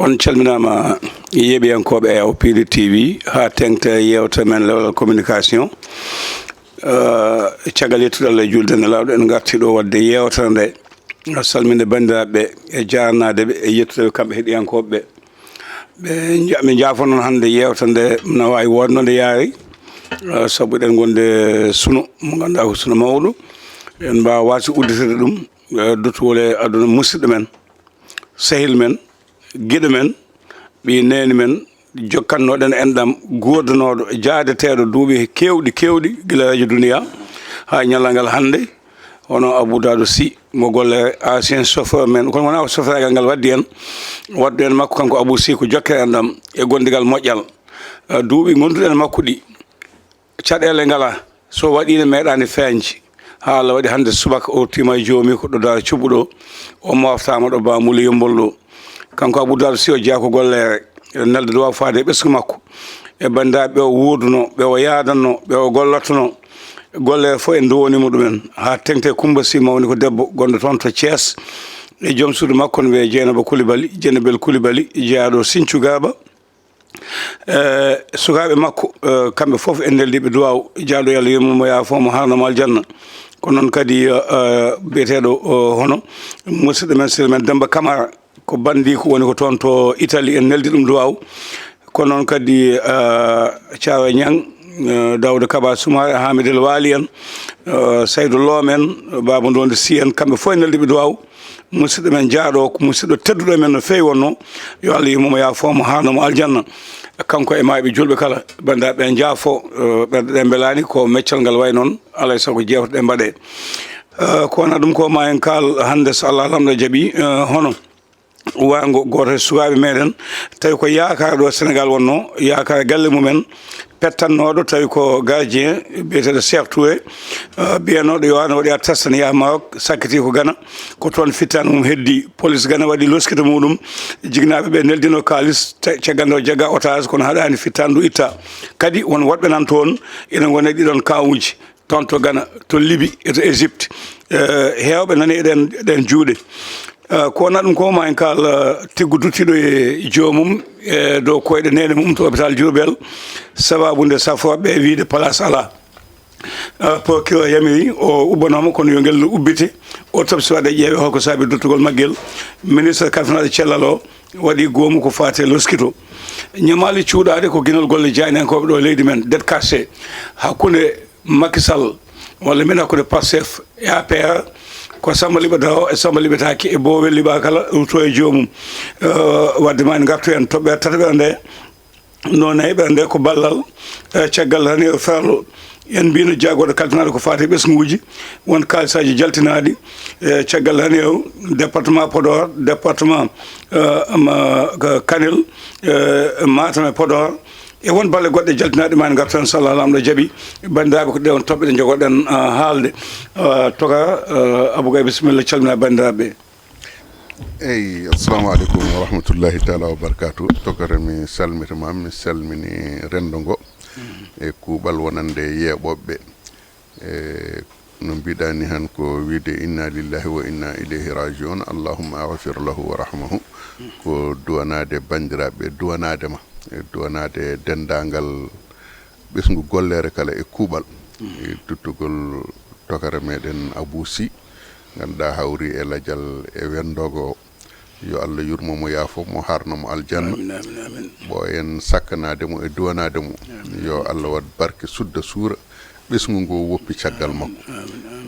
on calminama yeeɓiyankoɓe e Pili TV ha tengte yewta men lewal communication caggal yettude Allah e julde nelaɗo en garti ɗo wadde yewtere nde salminde bandiraɓeɓe e jarnadeɓe e yettude kamɓe heeɗiyankoɓeɓe ɓe jaafo noon hande yewtere nde ne wawi wodnode yaari saabu eɗen gonde suno mo ganduɗa ko suno mawɗo en mbawa wasi udditede ɗum duttugol e aduna musidɗo men sehil men guiɗo men ɓi neni men jokkannoɗen enɗam gurdanoɗo jaadeteɗo duuɓi kewɗi guila radio duniya ha ñallangal hande hono Abou Dadou Sy mo golle ancien chauffeur men kono wona ko chauffeur ngal waddi en waddu en makko kanko Abou Sy ko jokke enɗam e gondigal moƴƴal duuɓi gonduɗen makko ɗi caɗele ngala so waɗino meeɗani feeñde ha Allah waɗi hande subaka o tima e joomi ko ɗo dara cuɓuɗo o moftama ɗo bamuli yombol ɗo kanko Abou Dadou Sy o jeeya ko gollere nelde dowa faade e ɓesgu makko e bandiraɓe o wuurduno ɓe o yaadanno ɓe o gollottono gollere fof en dowonimo ɗumen ha tengte Coumba Sy mawni ko debbo gonɗo toon to Thiès e joom suudu makko ne wiye Dieynaba Coulibaly Dieynabel Coulibaly jeeyaɗo Sinthiou Gaba sukaɓe makko kamɓe foof en neldiɓe duwaw jaaɗo Allah yurmomo yaafomo harnamo aljanna ko noon kadi biyeteɗo hono musidɗo men sehil men Demba Camara ko bandi ko woni ko toon to Italie en neldi ɗum duwaw ko noon kadi Thiawa Niang Daouda Kaba Soumaré Hamidel Waly en Saydou Loom en Baba Ndonde Sy en kamɓe fof en neldiɓe duwaw musidɗo men jaaɗo ko musidɗo tedduɗo men no fewi wonno yo Allah yurmomo yaafomo harnamo aljanna kanko e maaɓe julɓe kala bandiraɓe jaafo ɓerɗe ɗe belani ko meccal ngal way noon alay saago jewteɗe mbaɗe ko wona ɗum ko ma en kaal hande so Allah lamɗo jaaɓi hono wango goto e sukaɓe meɗen tawi ko yakar ɗo Sénégal wonno yakar galle mumen pettannoɗo tawi ko gardien biyeteɗo Cheikh Touré mbiyanoɗo yo an waɗi test ne yaha Maroc sakkiti ko Gana ko toon fittani mum heddi police Gana waɗi loskita muɗum jignaɓe ɓe neldino kalis caggal o jagga otage kono haɗani fittani ndu itta kadi won woɗɓe nan toon ina gone ɗiɗon kawuji toon to Gana to Libye e to Égypte hewɓe nani eɗen juuɗe ko wona ɗum ko ma en kal tiggu duttiɗo e joomum e dow koyɗe nene mum to hôpital Diourbel sababude safoɓe wiide place ala procureur yamiri o ubbanoma kono yo ngel ubbite o tobsi waɗe ƴeewe holko saabi duttugol maggel ministre kafinaɗo cellal o waɗi goomu ko fate loskito ñamali cuuɗade ko guinol golle jaynenkoɓe ɗo leydi men det caché hakkude Macky Sall walla min hakkude Pastef e APR ko Samba Libata o e Samba Libataki e Bowe Liba kala to e joomum wadde ma en gartu en toɓɓere tataɓere nde noon heɓere nde ko ballal caggal tan e ferlo en mbino jaagoɗo kaltinaɗo ko fate ɓesguji won kalisaji jaltinaɗi caggal tan e département Podor département Kanel Matam e Podor e won balle goɗɗe jaltinaɗe ma en gartu tan so Allah lamɗo jaaɓi bandiraɓe ko ɗeon toɓɓe ɗe jogoɗen haalde toka Abou Gaye bisimilla calmina bandiraɓe eyyi assalamu aleykum wa rahmatullahi taala wa barakatuh tokare mi salmitama mi salmini rendo ngo e kuuɓal wonande yeeɓoɓeɓe e no mbiɗani han ko wiide inna lillahi wa inna ilayhi rajiun allahumma aghfir lahu wa rahmahu ko duwanade bandiraɓe duwanadema e duwanade dendagal ɓesgu gollere kala e kuuɓal e duttugol tokare meɗen Abou Sy ganduɗa hawri e ladial e wendogo yo Allah yurmomo yaafo mo harnamo aljanna bo en sakkanademo e duwanademo yo Allah wat barke sudda suura ɓesgu ngo woppi caggal makko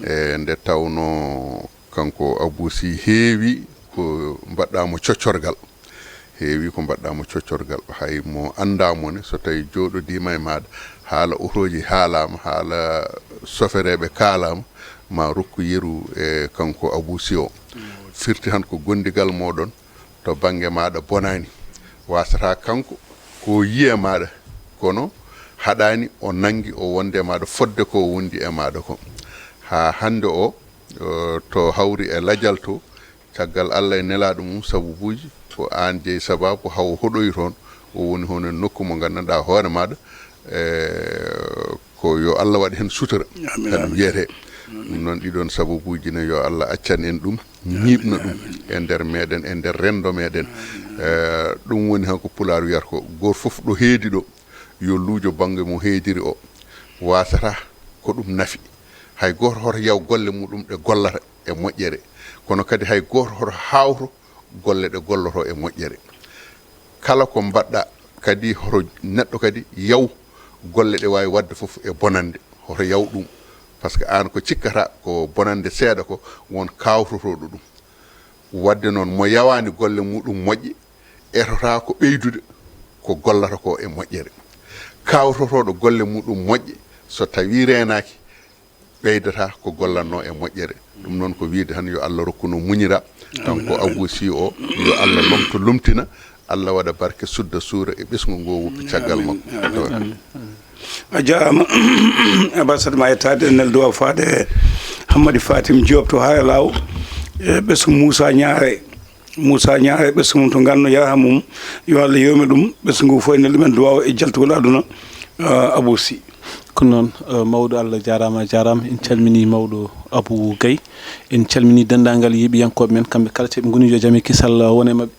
e nde tawno kanko Abou Sy heewi ko mbaɗɗamo coccorgal heewi ko mbaɗɗamo coccorgal hay mo andamone so tawi jooɗodima e maɗa haala otoji haalama haala sofereɓe kaalama ma rokku yeru e kanko Abou Sy o firti han ko gondigal moɗon to banggue maɗa bonani wasata kanko ko yiye maɗa kono haɗani o nangi o wonde e maɗa fodde ko wondi e maɗa ko ha hande o to hawri e ladial to caggal Allah e nelaɗo mum sababuji ko an jeeyi sababu haw hoɗoyi toon o woni hono nokku mo gandanɗa hoore maɗa ko yo Allah waɗi hen sutura tan wiyete ɗum noon ɗiɗon sababuji ne yo Allah accan en ɗum ñiibna ɗum e nder meɗen e nder rendo meɗen ɗum woni hanko pulaar wiyata ko goto fof ɗo heedi ɗo yo luujo bange mo heediri o wasata ko ɗum nafi hay goto hoto yaw golle muɗum ɗe gollata e moƴƴere kono kadi hay goto hoto hawto golle ɗe golloto e moƴƴere kala ko mbaɗɗa kadi hoto neɗɗo kadi yaw golle ɗe wawi wadde fof e bonande hoto yaw ɗum par ce que an ko cikkata ko bonande seeɗa ko won kawtotoɗo ɗum wadde noon mo yawani golle muɗum moƴƴi etota ko ɓeydude ko gollata ko e moƴƴere kawtotoɗo golle muɗum moƴƴi so tawi renaki ɓeydata ko gollanno e moƴƴere ɗum noon ko wiide tan yo Allah rokkuno muñira kanko Abou Sy o yo Allah lomto lumtina Allah waɗa barke sudda suura e ɓesgu ngo wuppi caggal makko a jarama ambasade ma yettade enel duwa faade Hammady Fatim Diop to ha law e ɓesgu Moussa Ñaare ɓesgu mum to ganno yaha mum yo Allah yewmi ɗum ɓesgu ngu fof enel ɗumen duwaw e jaltugol aduna Abou Sy ko noon mawɗo Allah jarama en calmini mawɗo Abou Gaye en calmini dendagal yiɓiyankoɓe men kamɓe kala teɓe goni yo jaam e kisal wone mabɓe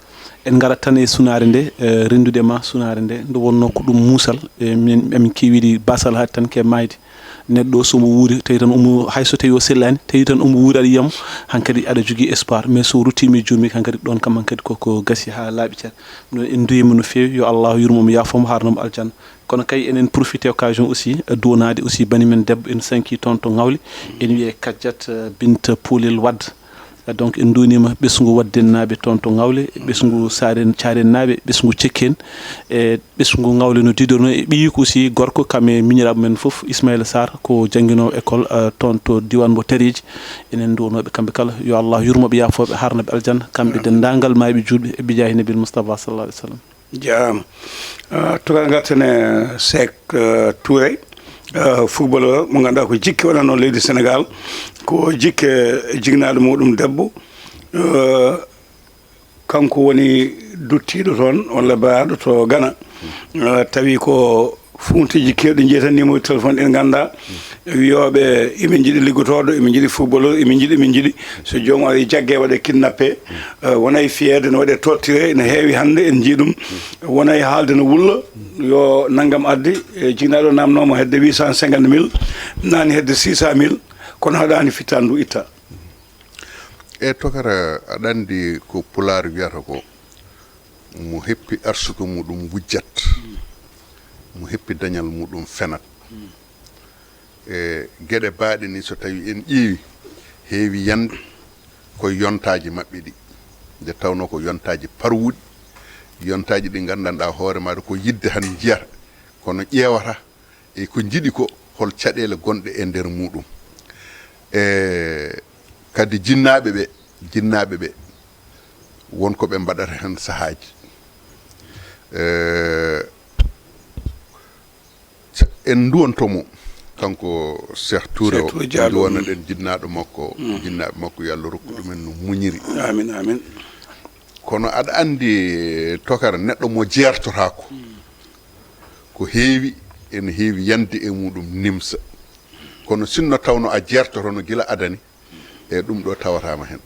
en garat tan e sunare nde rendude ma sunare nde nde wonno ko ɗum muusal emin kewiɗi basal haade tan ke mayde neɗɗo somo wuuri tawi tan omo hayso tawi o sellani tawi tan omo wuuri aɗa yiyamo hankkadi aɗa jogui espoir mais so ruttimi e jomum hankkadi ɗon kam hankkadi koko gasi ha laaɓi ceer ɗum en duyima no fewi yo Allah yurmomo yafomo harnomo aljanna kono kay enen profité occasion aussi duwonade aussi banimen debbo en sanki toon to Ngawle en wiye Kadiat Binta Poulel Wade donc en dunima ɓesgu waddennaɓe toon to Ngawle ɓesgu saren carennaɓe ɓesgu cekken e ɓesgu Ngawle no didorno e ɓiyi ko aussi gorko kam e miñiraɓe men foof Ismaïla Sarr ko jangguinowo école toon to diwan mo Tareji enen duwonoɓe kamɓe kala yo Allah yurmoɓe yafoɓe harnaɓe aljanna kamɓe dendagal mayɓe julɓe e bijahi nabil Moustapha sallallahu alaihi wasallam jarama tugal gartene Sek Touré footballeur mo ganduɗa ko jikki waɗanno leydi Sénégal ko jikke jignaɗo muɗum debbo kanko woni duttiɗo toon walla baaɗo to Gana tawi ko funtiji kewɗe jeetan numéro téléphone ɗen ganda wiyoɓe emin jiiɗi liggotoɗo emin jiiɗi footballeur emin jiiɗi so joomum ari jaggue waɗe kidnappé wonay fiyede ne waɗe torturé ne heewi hande en jiiɗum wonay haalde no wulla yo naggam addi e jignaɗo namnomo hedde 850 000 nani hedde 600 000 kono haɗani fittandu itta e tokara aɗa andi ko Pulaar wiyata ko mo heppi arsugo muɗum wujjat mo heppi dañal muɗum fenat e gueɗe baaɗe ni so tawi en ƴeewi heewi yande koye yontaji maɓɓe ɗi nde tawno ko yontaji parwuɗi yontaji ɗi gandanɗa hoore maɗa ko yidde han jiyata kono ƴeewata e ko jiiɗi ko hol caɗele gonɗe e nder muɗum e kadi jinnaɓe ɓe wonko ɓe mbaɗata hen sahaji en duwontomo kanko Cheikh Touré o duwana ɗen jinnaɗo makko jinnaɓe makko yo Allah rokku ɗumen no muñiri amin kono aɗa andi tokara neɗɗo mo jertotako ko heewi ene heewi yande e muɗum nimsa kono sinno tawno a jertotono gila adani e ɗum ɗo tawatama hen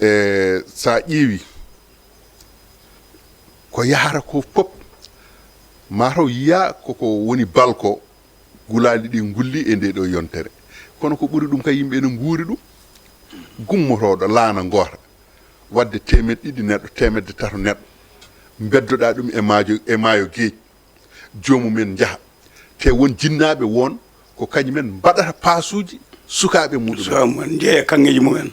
e sa ƴeewi ko yahata ko pop mataw yiya koko woni balko gulaali ɗi gulli e nde ɗo yontere kono ko ɓuri ɗum kay yimɓe ene nguuri ɗum gummotoɗo laana goota wadde 200 neɗɗo 300 neɗɗo beddoɗa ɗum e maayo geeji joomumen jaha te won jinnaɓe won ko kañumen mbaɗata paasuji sukaɓe muɗum jeeya kanŋeji mumen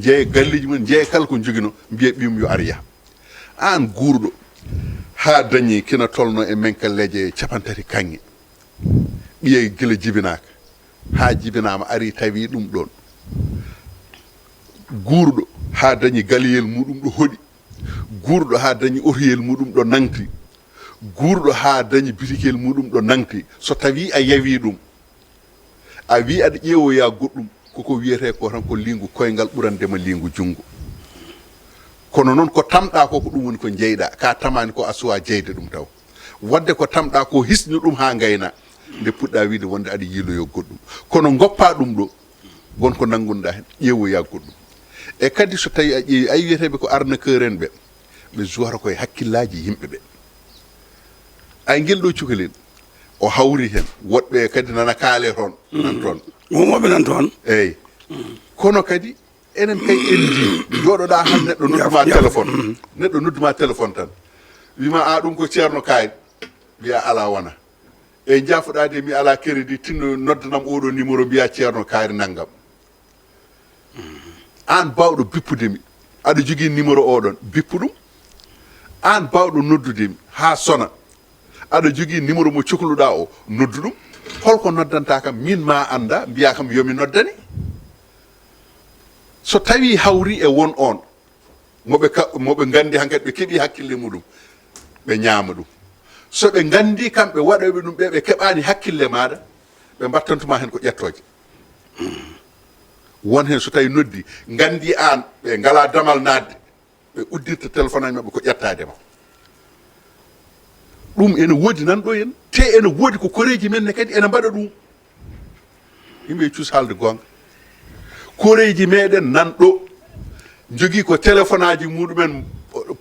jeeya galleji mumen jeeya kala ko jogino mbiya ɓiyum yo ar yaha an guurɗo ha dañi kina tolno e men kalleje 30 kanŋe ɓiye gila jibinaka ha jibinama ari tawi ɗum ɗon guurɗo ha dañi galiyel muɗum ɗo hoɗi guurɗo ha dañi otoyel muɗum ɗo nangti guurɗo ha dañi bitikel muɗum ɗo nangti so tawi a yawi ɗum a wi aɗa ƴeewoya goɗɗum koko wiyete ko tan ko lingu koyngal ɓurandema lingu jungo kono noon ko tamɗa ko ɗum woni ko jeyɗa ka tamani ko a suwa jeyde ɗum taw wadde ko tamɗa ko hisni ɗum ha gayna nde puɗɗa wiide wonde aɗa yiiloyo goɗɗum kono goppa ɗum ɗo gonko nangunɗa hen ƴeewoya goɗɗum e kadi so tawi a ƴeewi ay wiyeteɓe ko arnaqueur en ɓe jowata koye hakkillaji yimɓe ɓe ay guel ɗo cukalel o hawri hen woɗɓe kadi nana kaale toon nan toon womoɓe nan toon eyyi kono kadi enen kay en jii jooɗoɗa han neɗɗo nodduma téléphone neɗɗo nodduma téléphone tan wima a ɗum ko ceerno kayit mbiya ala wona e jaafoɗade mi ala crédit tinno noddanam oɗo numéro mbiya ceerno kaari naggam an bawɗo bippudemi aɗa jogui numéro oɗon bippu ɗum an bawɗo noddudemi ha sona aɗa jogui numéro mo cohluɗa o noddu ɗum holko noddanta kam min ma anda mbiya kam yomi noddani so tawi hawri e won on moɓe gandi hankkadi ɓe keeɓi hakkille muɗum ɓe ñaama ɗum so ɓe gandi kamɓe waɗoɓe ɗum ɓe keɓani hakkille maɗa ɓe battantuma hen ko ƴettoje won hen so tawi noddi gandi an ɓe ngala damal nadde ɓe uddirta téléphone aji mabɓe ko ƴettadema ɗum ene woodi nan ɗo hen te ene woodi ko koreji men ne kadi ene mbaɗa ɗum yimɓe cuus haalde gonga koreji meɗen nan ɗo jogui ko téléphone aji muɗumen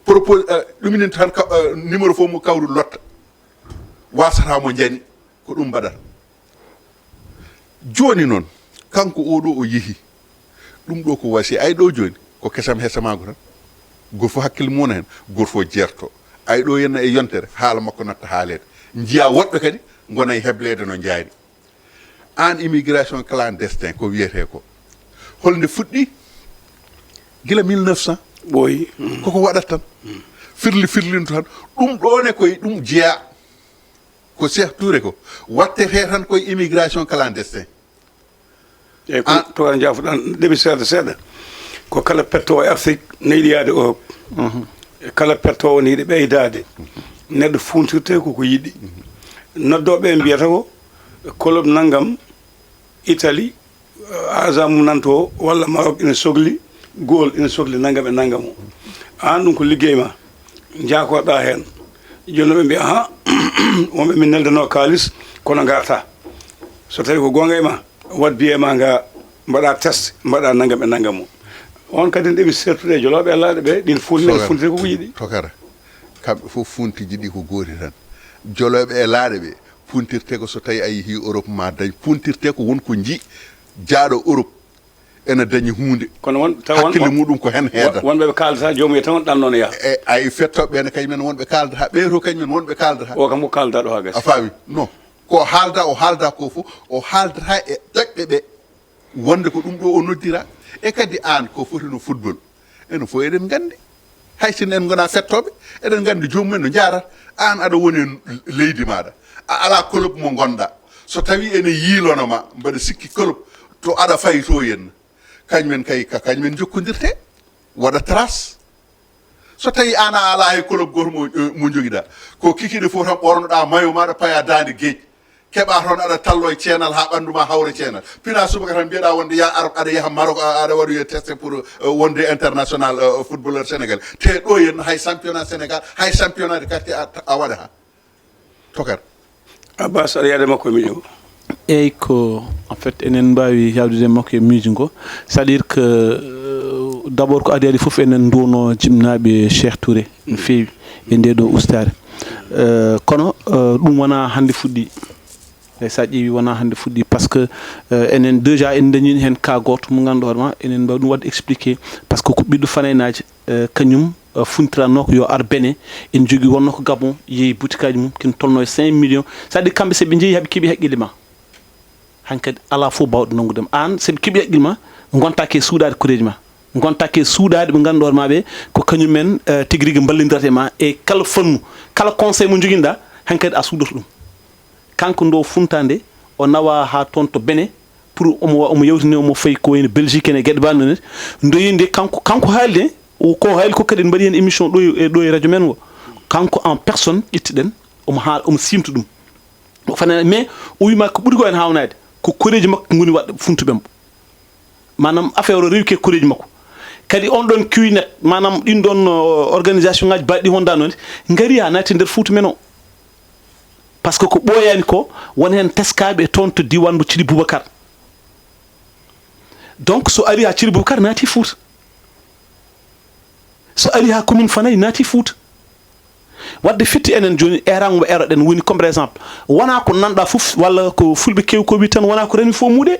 propose ɗuminin tan numéro fof mo kawru lotta wasatamo jani ko ɗum mbaɗata joni noon kanko oɗo o yeehi ɗum ɗo ko wasi ay ɗo joni ko kesam hesamago tan goto fof hakkille mum hen goto fof jerto ay ɗo henna e yontere haala makko natta haalede jiya woɗɓe kadi gona e heblede no jaari an immigration clandestin ko wiyete ko holnde fuɗɗi gila 1900 ɓooyi koko waɗat tan firlinto tan ɗum ɗone koye ɗum jeeya ko Cheikh Touré ko wattete tan koye immigration clandestin eyyi ko to an jaafoɗan ɗeɓi seeɗa ko kala pettowo e Afrique ne yiɗi yaade Europe kala pettowo ne yiɗi ɓeydade neɗɗo funtirte koko yiɗi noddoɓe mbiyata ko kolob naggam Italie agent mum nanto walla Maroc ina sohli gool ina sohli naggam e naggam o an ɗum ko liggey ma jakoɗa hen joni ɓe mbiya ha wonɓe min neldano kalis kono garta so tawi ko gonga e ma wat biye ma nga mbaɗa test mbaɗa naggam e naggam o on kadi ne ɗeɓi sertude joloɓe e laaɗe ɓe ɗin funtite koko yiɗi tokara kamɓe fof funtiji ɗi ko gooti tan joloɓe e laaɗe ɓe puntirte ko so tawi a yeehi Europe ma dañ puntirte ko wonko jii jaaɗo Europe ene dañi hunde kono won hakkille muɗum ko hen heeda wonɓe ɓe kaldata jomumen tan ɗannono yaha e ay fettoɓe ne kañumen wonɓe kaldata ɓeeto kañumen wonɓe kaldata o kam ko kaldata ɗo ha gasi a faami non ko haalda ko fof o haaldata e ɗaɓɓe ɓe wonde ko ɗum ɗo o noddira e kadi an ko foti no football enen fof eɗen gandi hay sinno en gona fettoɓe eɗen gandi jomumen no jarata an aɗa woni e leydi maɗa a ala club mo gonɗa so tawi ene yiilonoma mbaɗa sikki club to aɗa fayi to henna kañumen kay kañumen jokkodirte waɗa trace so tawi an a ala e club goto mo joguiɗa ko kikiɗe fof tan ɓornoɗa mayo maɗa paya dande gueƴi keɓa toon aɗa tallo e ceenal ha ɓanduma hawra ceenal pina subaka tan mbiyeɗa wonde ya arab aɗa yaaha Maroc aɗa waɗoye testé pour wonde international footballeur sénégal te ɗo henna hay championnat sénégal hay championnat de quartier a waɗa ha tokar Abbas aɗa yaade makko e miijo eyyi ko en fait enen mbawi yawdude makko e miijo ngo c'est à dire que d' abord ko adi adi foof enen duwno jimnaɓe Cheikh Touré no fewi e nde ɗo ustare kono ɗum wona hande fuɗɗi e sa ƴeewi wona hande fuɗɗi par ce que enen déjà en dañini hen cas goto mo ganduɗa hoorema enen mbawi ɗum wadde expliqué par ce que ko ɓiɗɗo fanaynaji kañum funtiranno ko yo ar Bénin en jogui wonno ko Gabon yeehi boutique aji mum kino tolno e 5 millions c'est à dire kamɓe seɓe jeeyi haaɓe keeɓi haqqille ma hankkadi ala fof bawɗo nanggudema an seɓe keeɓi haqqille ma gontake suuɗade koreji ma gontake suuɗade ɓe ganduɗa hoorema ɓe ko kañumen tigui rigui ballodirata e ma e kala fannu kala conseil mo joguinoɗa hankkadi a suudoto ɗum kanko ndo funtande o nawa ha toon to Bénin pour omo yewtini omo fayi ko wayno Belgique ene gueɗe banno ne doyinde kanko haalde ko haali ko kadi en mbaɗi hen émission ɗo e radio men o kanko en personne ƴettiɗen omo simta ɗum fana mais o wima ko ɓuuri ko hen hawnade ko koreji makko goni waɗa funtuɓemo manam affaire o rewi ke koreji makko kadi on ɗon cuinet manam ɗin ɗon organisation ngaji baɗɗi honda noon gaari ha naati nder Fouta men o par ce que ko ɓooyani ko won hen teskaɓe toon to diwan mo Thily Boubacar donc so ari ha Thierry Boubacar naati Fouta so ari ha commune Fanayi naati Fouta wadde fitti enen joni erango eroɗen woni comme par exemple wona ko nanɗa fof walla ko fulɓe kew ko wi tan wona ko remi fo muuɗe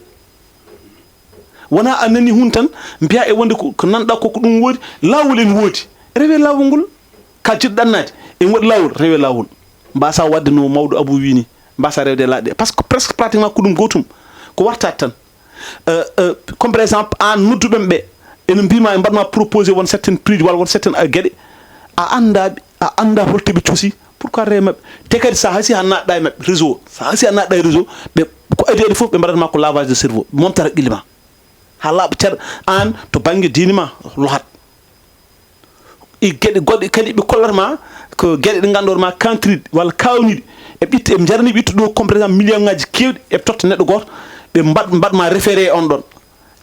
wona a nani hun tan mbiya e wonde ko nanɗa koko ɗum woodi lawol en woodi rewe lawol ngol ka jiɗɗo ɗannade en waɗi lawol rewe lawol mbasa wadde no mawɗo Abou wini mbasa rewde laaɗe par ce que presque pratiquement ko ɗum gotum ko wartat tan comme par exemple an nodduɓen ɓe ene mbima e mbaɗma proposé won certaine prix walla won certaine gueɗe a anda holtoɓe coosi pourquoi rewe mabɓe te kadi sa hasi ha naɗɗa e mabɓe réseau sa hasi ha naɗɗa e réseau ɓe ko adeede fof ɓe mbaɗatma ko lavage de cerveau montara qilima ha laaɓa ceer an to banggue diine ma lohat e gueɗe goɗɗe kadi ɓe kollatma ko gueɗe ɗe ganduɗa ma kantriɗe walla kawniɗe e ɓitta e jarani ɓittude ɗo comme par exemple million ngaji kewɗi e totta neɗɗo goto ɓe mbaɗma référé on ɗon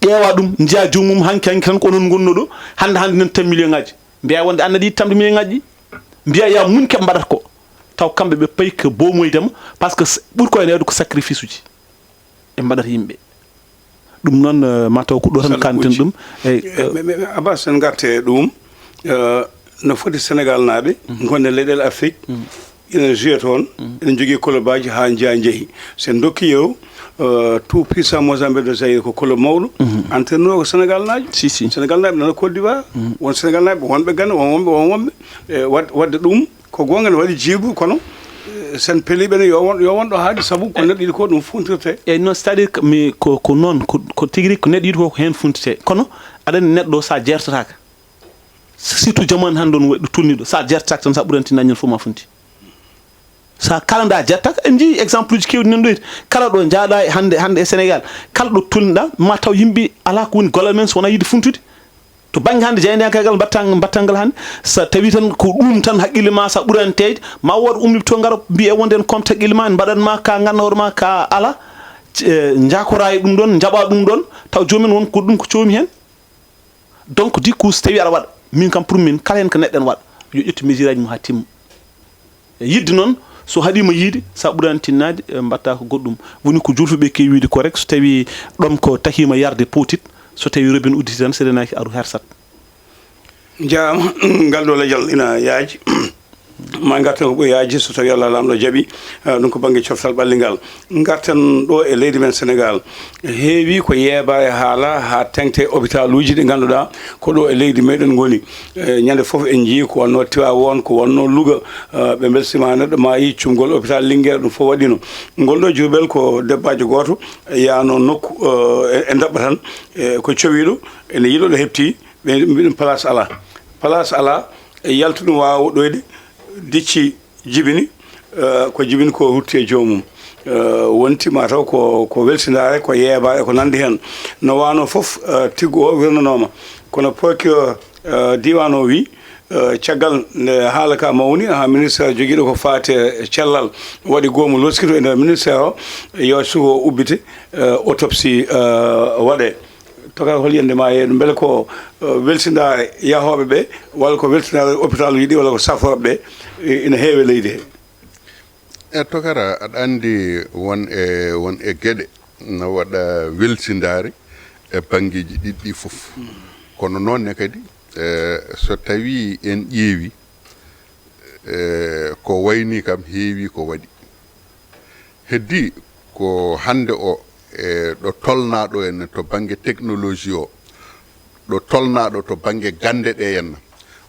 ƴeewa ɗum jiya jomum hanki tan ko onon gonno ɗo hande nan tan million ngaji mbiya wonde annadi tamde million ngaji ɗi mbiya ya mun keɓe mbaɗata ko taw kamɓe ɓe payi ko bomoydema par ce que ɓuuri ko ene waɗi ko sacrifice uji ɓe mbaɗata yimɓe ɗum noon mataw ko ɗo tan kanten ɗum eyyi Abbas en garte ɗum no foti Sénégal naaɓe gonde leyɗele Afrique ina joué toon ene jogui club aji ha jeehi sen dokki yew tout puissant Mozambique de Zaïre ko club mawɗo entraîneur ko Sénégal naajo Sénégal naaɓe nana Côte d'Ivoire won Sénégal naaɓe wonɓe Gane won wonɓe wadde ɗum ko gonga ne waɗi jiibu kono sen peliɓene yo wonɗo haade saabu ko neɗɗo yiɗi ko ɗum funtirte eyyi non c'est à dire mi ko noon ko tigui rigui ko neɗɗo yiɗi ko hen funtite kono aɗani neɗɗo sa jertotaka surtout jamanu hande on waɗi ɗo tulni ɗo sa jertotaka tan sa ɓuranti daññol fof ma funti sa kala nda jettaka en jii exemple uji kewɗi nan ɗoyde kala ɗo jaaɗa hande e Sénégal kala ɗo tulniɗa ma taw yimɓe ala ko woni gollal men so wona yiide funtude to banggue hande jeyndegal mbattangal hande so tawi tan ko ɗum tan haqqille ma sa ɓurantede ma wood ummi to ngara mbi e wonde en compte haqqille ma en mbaɗanma ka ganna hoore ma ka ala jakora e ɗum ɗon jaɓa ɗum ɗon taw jomumen won ko ɗum ko coomi hen donc du coup so tawi aɗa waɗa min kam pour min kala hen ko neɗɗo en waɗa yo ƴettu mesure aji mum ha timma yidde noon so haɗima yiide sa ɓurani tinnade mbatta ko goɗɗum woni ko julfuɓe kewi wiide ko rek so tawi ɗom ko takima yarde potit so tawi robine udditi tan serenaki aru hersat jarama ngal ɗo leƴal ina yaaji ma garten ko ɓoyi yaaji so tawi Allah lamɗo jaaɓi ɗum ko banggue coftal ɓalligal garten ɗo e leydi men Sénégal heewi ko yeeba e haala ha tengte hôpital uji ɗi ganduɗa ko ɗo e leydi meɗen goni ñande foof en jii ko wonno Tivaouane ko wonno Louga ɓe belsima neɗɗo ma yi cummgol hôpital Linguére ɗum fof waɗino ngol ɗo Diourbel ko debbajo goto yano nokku e dabɓa tan ko cowiɗo ene yiiɗo ɗo hepti ɓe mbiɗum place ala e yaltu ɗum wawa woɗɗoyde dicci jibini ko jibini ko hutti e joomum wonti mataw ko welsinare ko yeeba e ko nandi hen no wano foof tiggo o wirnanoma kono procureur diwan o wi caggal nde haala ka mawni ha ministére joguiɗo ko fate cellal waɗi goomu loskito e nder ministére o yo suko ubbite autopsie waɗe tokar hol yende ma yeeɗo beele ko welsinare yahoɓe ɓe walla ko welsinare hôpital uji ɗi walla ko saforoɓe ɓe ina heewe leydi he e tokara aɗa andi won e gueɗe no waɗa welsindare e banggueji ɗiɗɗi fof kono noonne kadi so tawi en ƴeewi ko wayni kam heewi ko waɗi heddi ko hande o ɗo tolnaɗo en to banggue technologie o ɗo tolnaɗo to banggue gande ɗe henna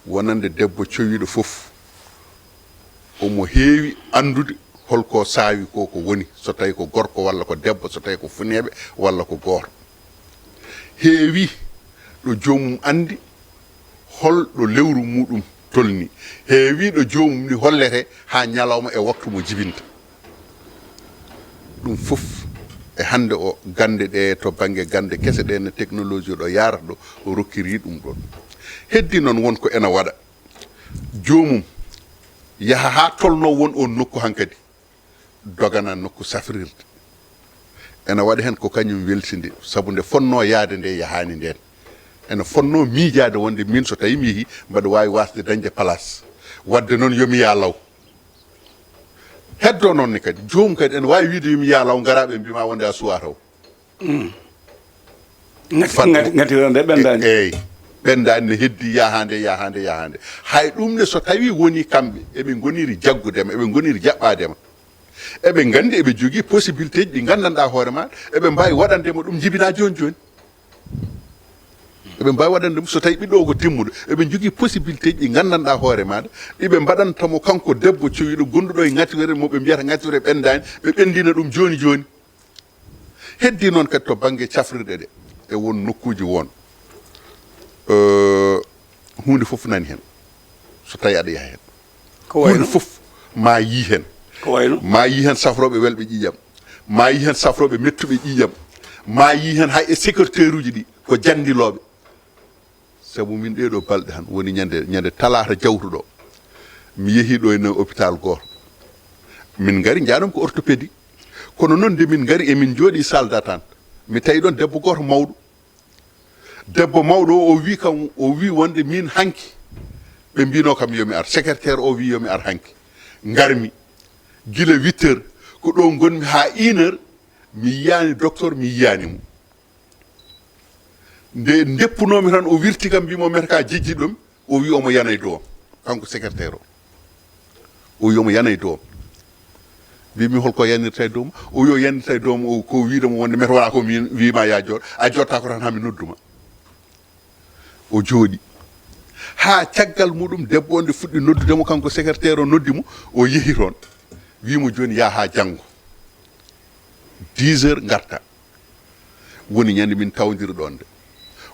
wonande debbo cowiɗo fof omo heewi andude holko saawi ko woni so tawi ko gorko walla ko debbo so tawi ko funeɓe walla ko goto heewi ɗo joomum andi holɗo lewru muɗum tolni heewi ɗo joomum ni hollete ha ñalawma e waktu mo jibinta ɗum fof e hande o gande ɗe to banggue gande kese ɗe no technologie ɗo yarata ɗo o rokkiri ɗum ɗon heddi noon wonko ena waɗa joomum yaha ha tolno won on nokku hankadi dogana nokku safrirde ena waɗa hen ko kañum welsinde saabu nde fonno yaade nde yahani nden ene fonno miijade wonde min so tawi mi yeehi mbaɗa wawi wasde dañde place wadde noon yomi ya law heddo noon ni kadi joomum kadi ene wawi wiide yomi ya law garaɓe mbima wonde a suwa taw ngati ronde ɓendani eyyi ɓendani ne heddi yahande hay ɗum ne so tawi woni kamɓe eɓe goniri jaggudema eɓe goniri jaɓɓadema eɓe gandi eɓe jogui possibilité ji ɗi gandanɗa hoore ma eɓe mbawi waɗandema ɗum jibina joni joni eɓe mbawi waɗandema so tawi ɓiɗɗo ko timmuɗo eɓe jogui possibilité ji ɗi gandanɗa hoore maɗa ɗiɓe mbaɗantamo kanko debbo cowiɗo gonduɗo e ŋatiwere mo ɓe mbiyata ŋatiwere ɓendani ɓe ɓendina ɗum joni joni heddi noon kadi to banggue cafrirɗe ɗe e won nokkuji won hunde foof nani hen so tawi aɗa yaha hen hunde foof ma yi hen ko wayno ma yi hen safroɓe welɓe ƴiƴam ma yi hen safroɓe mettuɓe ƴiƴam ma yi hen hay e secrétaire uji ɗi ko jandiloɓe saabu min ɗeɗo balɗe han woni ñande talata jawtuɗo mi yeehi ɗo e hôpital goto min gari jaɗom ko orthopédie kono noon nde min gari emin jooɗi salle d'attente mi tawi ɗon debbo goto mawɗo debbo mawɗo o wi kam o wi wonde min hanki ɓe mbino kam yomi ar secrétaire o wi yomi ar hanki garmi guila 8 heures ko ɗo gonmi ha 1 heure mi yiyani docteur mi yiyanimo nde deppunomi tan o wirti kam mbimo meta ka jejji ɗum o wi omo yana e doom kanko secrétaire o wi omo yana e doom mbimi holko yanirta e doom o wi o yanirta e doom o ko wiidemo wonde meta wona ko min wima ya jooɗo a jotta ko tan hami nodduma o jooɗi ha caggal muɗum debbo nde fuɗɗi noddudemo kanko secrétaire o noddimo o yeehi toon wimo joni ya ha janggo 10 heures garta woni ñande min tawdiri ɗon nde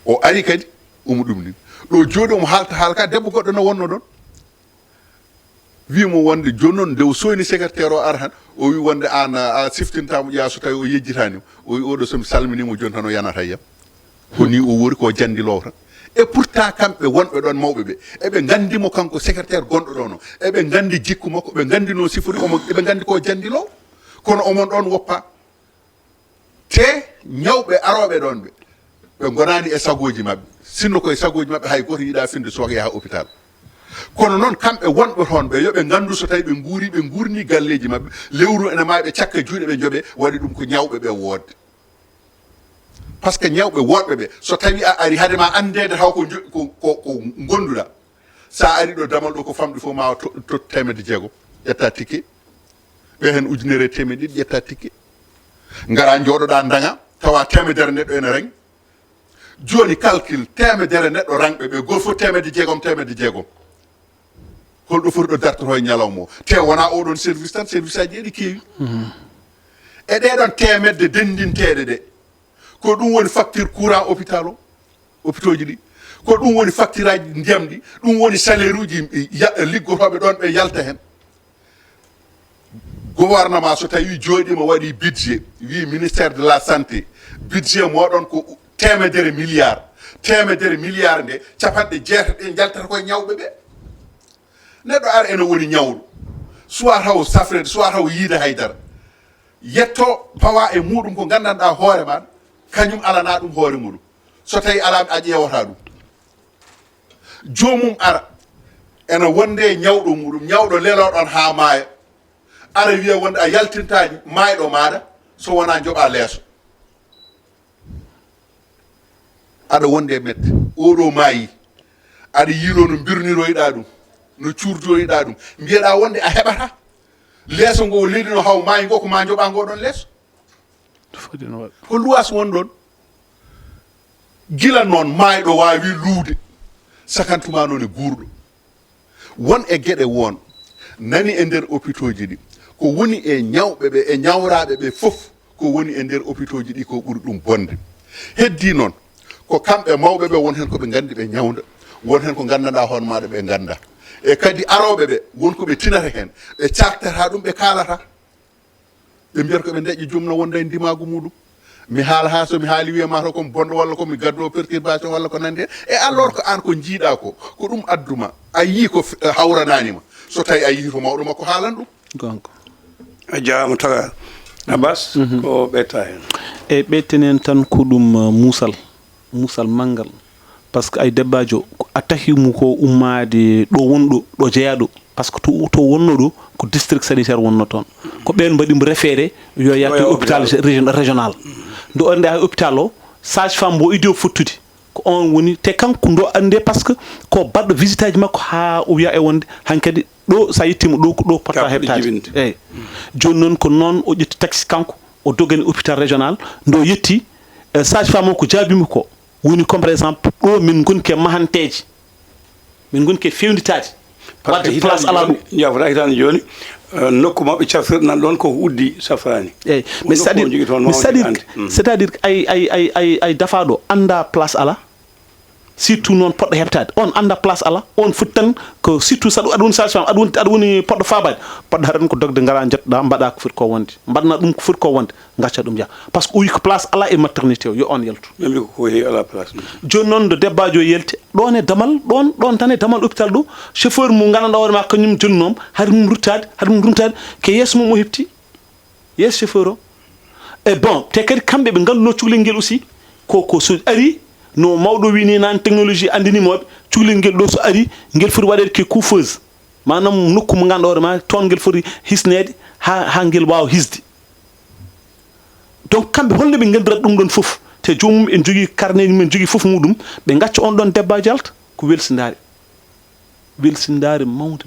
o ari kadi omo ɗumni ɗo jooɗi omo haalta haalka debbo goɗɗo no wonno ɗon wimo wonde joni noon nde o soyni secrétaire o ara han o wi wonde an a siftintamo ƴeewa so tawi o yejjitanimo o wi oɗo somi salminimo joni tan o yanata yam ko ni o wori ko jandilowo tan et pourtant kamɓe wonɓe ɗon mawɓe ɓe eɓe gandimo kanko secrétaire gonɗo ɗon o eɓe gandi jikku makko ɓe gandi no sifori eɓe gandi ko jandilowo kono omon ɗon woppa te ñawɓe aroɓe ɗon ɓe gonani e sagoji mabɓe sinno koye sagoji mabɓe hay goto yiiɗa finde soka yaha hôpital kono noon kamɓe wonɓe toon ɓe yoɓe gandu so tawi ɓe gurni galleji mabɓe lewru ene maɓe cakka juuɗe ɓe jooɓe waɗi ɗum ko ñawɓe ɓe wodde par ce que ñawɓe woɗɓe ɓe so tawi a ari hadema andede taw ko gonduɗa sa ari ɗo damal ɗo ko famɗi fof ma to 600 ƴetta ticket ɓe hen 1.200 ƴetta ticket gara jooɗoɗa daga tawa 100 neɗɗo ene rang joni calcul 100 neɗɗo rangɓe ɓe goto fof 600 holɗo foti ɗo dartoto e ñalawma o te wona oɗon service tan service aji ɗi keewi e ɗeɗon temedde dendinteɗe ɗe ko ɗum woni facture courant hôpital hôpitaux ji ɗi ko ɗum woni facture aji ndiyam ɗi ɗum woni salaire uji liggotoɓe ɗon ɓe yalta hen gouvernement so tawi jooɗima waɗi budget wi ministère de la santé budget moɗon ko 100 milliards 100 milliards nde capanɗe jeetaɗe jaltata koye ñawɓe ɓe neɗɗo ara ene woni ñawɗo soit taw safrede soit taw yiide haydara yetto pawa e muɗum ko gandanɗa hoore maɗa kañum alana ɗum hoore muɗum so tawi alami a ƴewata ɗum jomum ara ene wonde ñawɗo muɗum ñawɗo leloɗon ha maaya ara wiya wonde a yaltinta mayɗo maɗa so wona joɓa leeso aɗa wonde mette oɗo maayi aɗa yiilo no birniroyɗa ɗum no cuurdoyɗa ɗum mbiyeɗa wonde a heɓata leeso ngo leydi no haw maayi ngo ko ma joɓa ngoɗon leeso ko luwas won ɗon gila noon mayɗo wawi luude sakantuma noon e guurɗo won e gueɗe won nani e nder hôpitaux ji ɗi ko woni e ñawɓe ɓe e ñawraɓe ɓe foof ko woni e nder hôpitaux ji ɗi ko ɓuri ɗum bonde heddi noon ko kamɓe mawɓe ɓe won hen koɓe gandi ɓe ñawda won hen ko gandanɗa hoon maɗa ɓe ganda e kadi aroɓe ɓe wonko ɓe tinata hen ɓe cartata ɗum ɓe kalata ɓe mbiyata koɓe deƴƴi jumno wonda e ndimagu muɗum mi haala ha somi haali wiyama to komi bonɗo walla komi gaddo perturbation walla ko nandi hen e alors que an ko jiiɗa ko ɗum adduma a yii ko hawrananima so tawi a yii to mawɗo makko haalan ɗum gonga a jarama taga Abbas ko ɓetta hen e ɓettenen tan ko ɗum muusal manggal par ce que ay debbajo a tahimo ko ummade ɗo wonɗo ɗo jeeyaɗo par ce que to wonno ɗo ko district sanitaire wonno toon ko ɓen mbaɗimo référé yo yatto hôpital régional nde onde hay hôpital o sage femme mbo idio fottude ko on woni te kanko ndo ande par ce que ko baddo visite makko ha o wiya e wonde hankadi do sa yittima do ko do pota hebtade eyi joni non ko non o ƴetti taxi kanko o dogani hôpital régional ndo yetti sage femme ko jaabimi ko woni comme par exemple do min gonke mahanteji min gonke fewnditaade wadde place ala ɗum jafata hitande joni nokku mabɓe cafrirɗe nan ɗon koko uddi safrani eyyi mais c'est à dire ay dafaɗo anda place ala surtout noon poɗɗo heɓtade on anda place ala on foti tan ko surtout saɗa aɗa woni sage femme aɗa woni poɗɗo fabade poɗɗo haɗan ko dogde ngara jettoɗa mbaɗa ko foti ko wonde mbaɗna ɗum ko foti ko wonde gacca ɗum jaa par ce que o wi ko place ala e maternité o yo on yaltu memi ko heewi ala place joni noon nde debbajo yelte ɗon e damal ɗon tan e damal hôpital ɗo chauffeur mo gandanɗa hoore ma kañum jonnoom haade mum ruttade ke yeeso mum o hepti yeeso chauffeur o e bon te kadi kamɓe ɓe ngalluno cukalel ngel aussi ko so ari no mawɗo wini nan technologie andinimoɓe cukalel ngel ɗo so ari ngel foti waɗede ke coufeuse manam nokku mo ganduɗa hoore ma toon ngel foti hisnede ha ngel wawa hisde donc kamɓe holno ɓe gandirat ɗum ɗon foof te jomum en jogui carnet men jogui foof muɗum ɓe gacca on ɗon debbaji alta ko welsindare mawde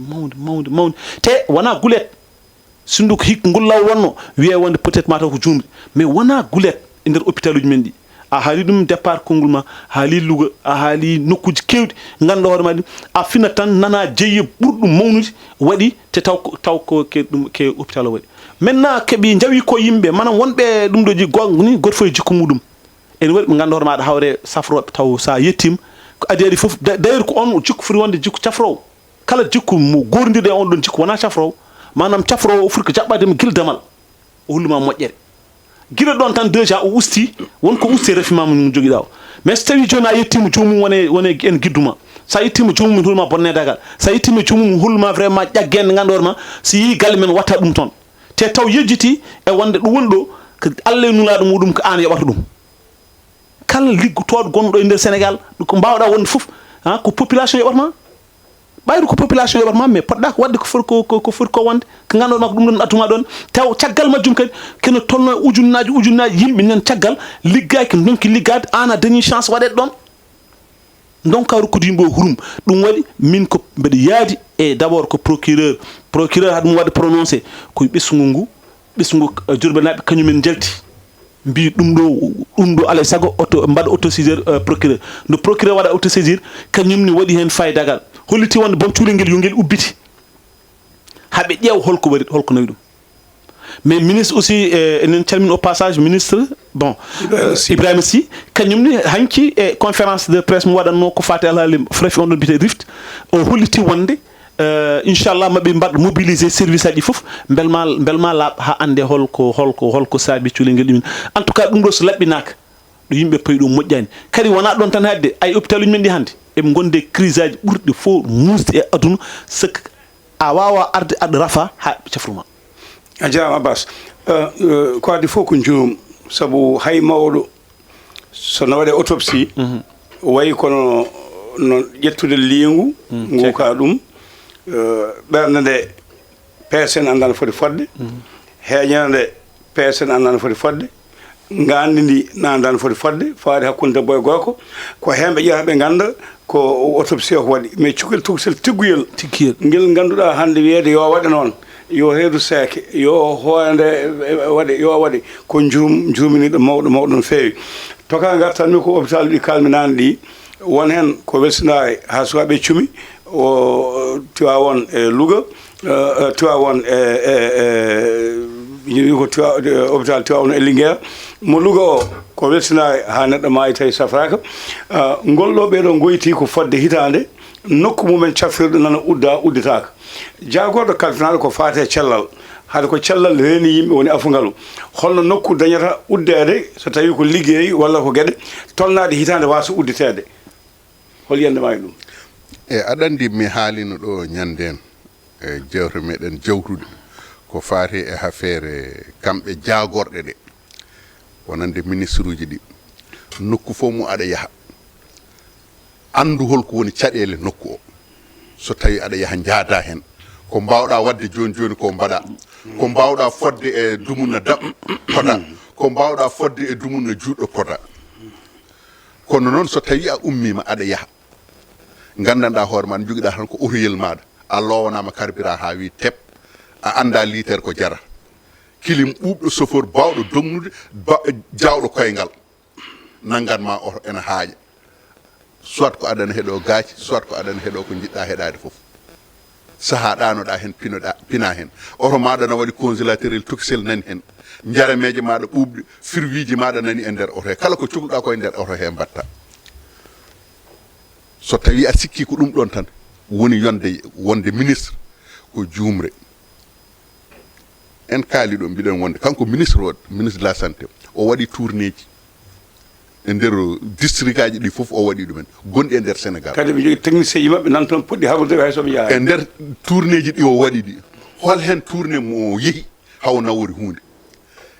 te wona gulet sindu ko hikka ngullaw wonno wiye wonde peut être mataw ko jumri mais wona gulet e nder hôpital uji men ɗi a haali ɗum départ konngol ma haali Louga a haali nokkuji kewɗi ganduɗa hoore ma ɗi a fina tan nana jeeye ɓurɗum mawnude waɗi te taw ko ke ɗum ke hôpital o waɗi maintenant keɓi jawi ko yimɓe manam wonɓe ɗum ɗo ji ni goto fof e jikku muɗum ene waɗi ɓe ganduɗa hoore maɗa hawre safroɓe taw sa yettima ko adi fof d' ailleurs ko on jikku foti wonde jikku cafrowo kala jikku mo gordirde on ɗon jikku wona cafrowo manam cafrowo o foti ko jaɓɓadema guila damal o holluma moƴƴere guila ɗon tan déjà o usti wonko usti refimama mo joguiɗa o mais so tawi joni a yettima jomum wone en guidduma sa yettima jomum min holluma bonnedagal sa yettima jomum holluma vraiment ƴaggende ganduɗa hoore ma so yi galle men watta ɗum toon te taw yejjiti e wonde ɗo woni ɗo ko Allah e nulaɗo muɗum ko an yoɓata ɗum kala liggotoɗo gonɗo e nder Sénégal ko mbawɗa wonde foof ko population yoɓatma ɓayru ko population yoɓatma mais poɗɗa ko wadde ko foti ko wonde ko ganduɗa ma ko ɗum ɗon attuma ɗon taw caggal majjum kadi kene tolno e ujunnaji yimɓe nen caggal liggaki donki liggade an a dañi chance waɗede ɗon donka rokkude yimɓe o hurum ɗum waɗi min ko mbeɗa yaadi e d' abord ko procureur haade mum wadde prononcé koye ɓesgu Diourbel naɓe kañumen jalti mbi ɗum ɗo alay saago mbaɗa autosaisir procureur no procureur waɗa autosaisir kañumni waɗi hen faydagal holliti wonde boom cuulel ngel yo ngel ubbiti haɓe ƴeew holko waɗi holko nawi ɗum mais ministre aussi enen calmini au passage ministre bon Ibrahima Sy kañumni hanki e conférence de presse mo waɗatno ko fati alhaali frefi on ɗon mbiyete rift o holliti wonde inchallah maɓe mbaɗa mobiliser service aji fof belma laaɓa ha ande holko saabi cuulel ngel ɗumen en tout cas ɗum ɗo so laɓɓinaka ɗo yimɓe payi ɗum moƴƴani kadi wona ɗon tan hadde ay hôpital uji men ɗi hannde eɓe gonde crise aji ɓurɗi fof musde e aduna saka a wawa arde aɗa rafa ha cafruma a jarama Abbas ko addi fof ko juum saabu hay mawɗo sono waɗe autopsie wayi kono no ƴettude liingu nguka ɗum ɓernde nde PSN andano foti fodde heeñere nde PSN andano foti fodde ngandi ndi nandano foti fodde faade hakkude debbo e gorko ko hemɓe ƴeeta ɓe ganda ko autopsie ko waɗi mais cukalel tokosel tigguyel ngel ganduɗa hande wiyede yo waɗe noon yo reedu seeke yo hoonde waɗe yo waɗe ko juuminiɗo mawɗo no feewi toka gartanmi ko hôpital ɗi kalminani ɗi won hen ko welsinare ha sukaɓe cumi o Tivaouane e Louga Tivaouane ko hôpital Tivaouane e Linguére mo Louga o ko welsinare ha neɗɗo maayi tawi safraka ngol ɗo ɓeeɗo goyti ko fodde hitande nokku mumen cafrirɗo nana udditaka jagorɗo kalfinaɗo ko fate cellal haade ko cellal reeni yimɓe woni afugalu holno nokku dañata uddede so tawi ko liggey walla ko gueɗe tolnade hitande wasa udditede hol yandema e ɗum aɗa andi mi haalino ɗo ñanden e jewte meɗen jawtude ko faati e affaire kamɓe jagorɗe ɗe wonande ministre uji ɗi nokku fof mu aɗa yaaha andu holko woni caɗele nokku o so tawi aɗa yaaha jaada hen ko mbawɗa wadde joni joni ko mbaɗa ko mbawɗa fodde e dumuna daɓ poɗa ko mbawɗa fodde e dumuna juuɗo poɗa kono noon so tawi a ummima aɗa yaha gandanɗa hoore ma joguiɗa tan ko otoyel maɗa a lowanama carburant ha wi teb a anda litere ko jara kilim ɓuɓɗo chauffeur bawɗo dognude jawɗo koyngal nanganma oto ene haaƴa soit ko adana heeɗo gaaci soit ko adana heeɗo ko jiɗɗa heeɗade foof saaha ɗanoɗa hen pina hen oto maɗa na waɗi congélateur el toxel nani hen jarameje maɗa ɓuɓɗe firwiji maɗa nani e nder oto he kala ko cohluɗa koye nder oto he mbatta so tawi a sikki ko ɗum ɗon tan woni wonde ministre ko jumre en kaali ɗo mbiɗen wonde kanko ministre de la santé o waɗi tourné ji e nder district aji ɗi fof o waɗi ɗumen gonɗi e nder sénégal kadi ɓe jogui technicien ji mabɓe nan toon puɗɗi habrude hay soɓe jaa e nder tourné ji ɗi o waɗi ɗi hol hen tourné mo yeehi haw nawori hunde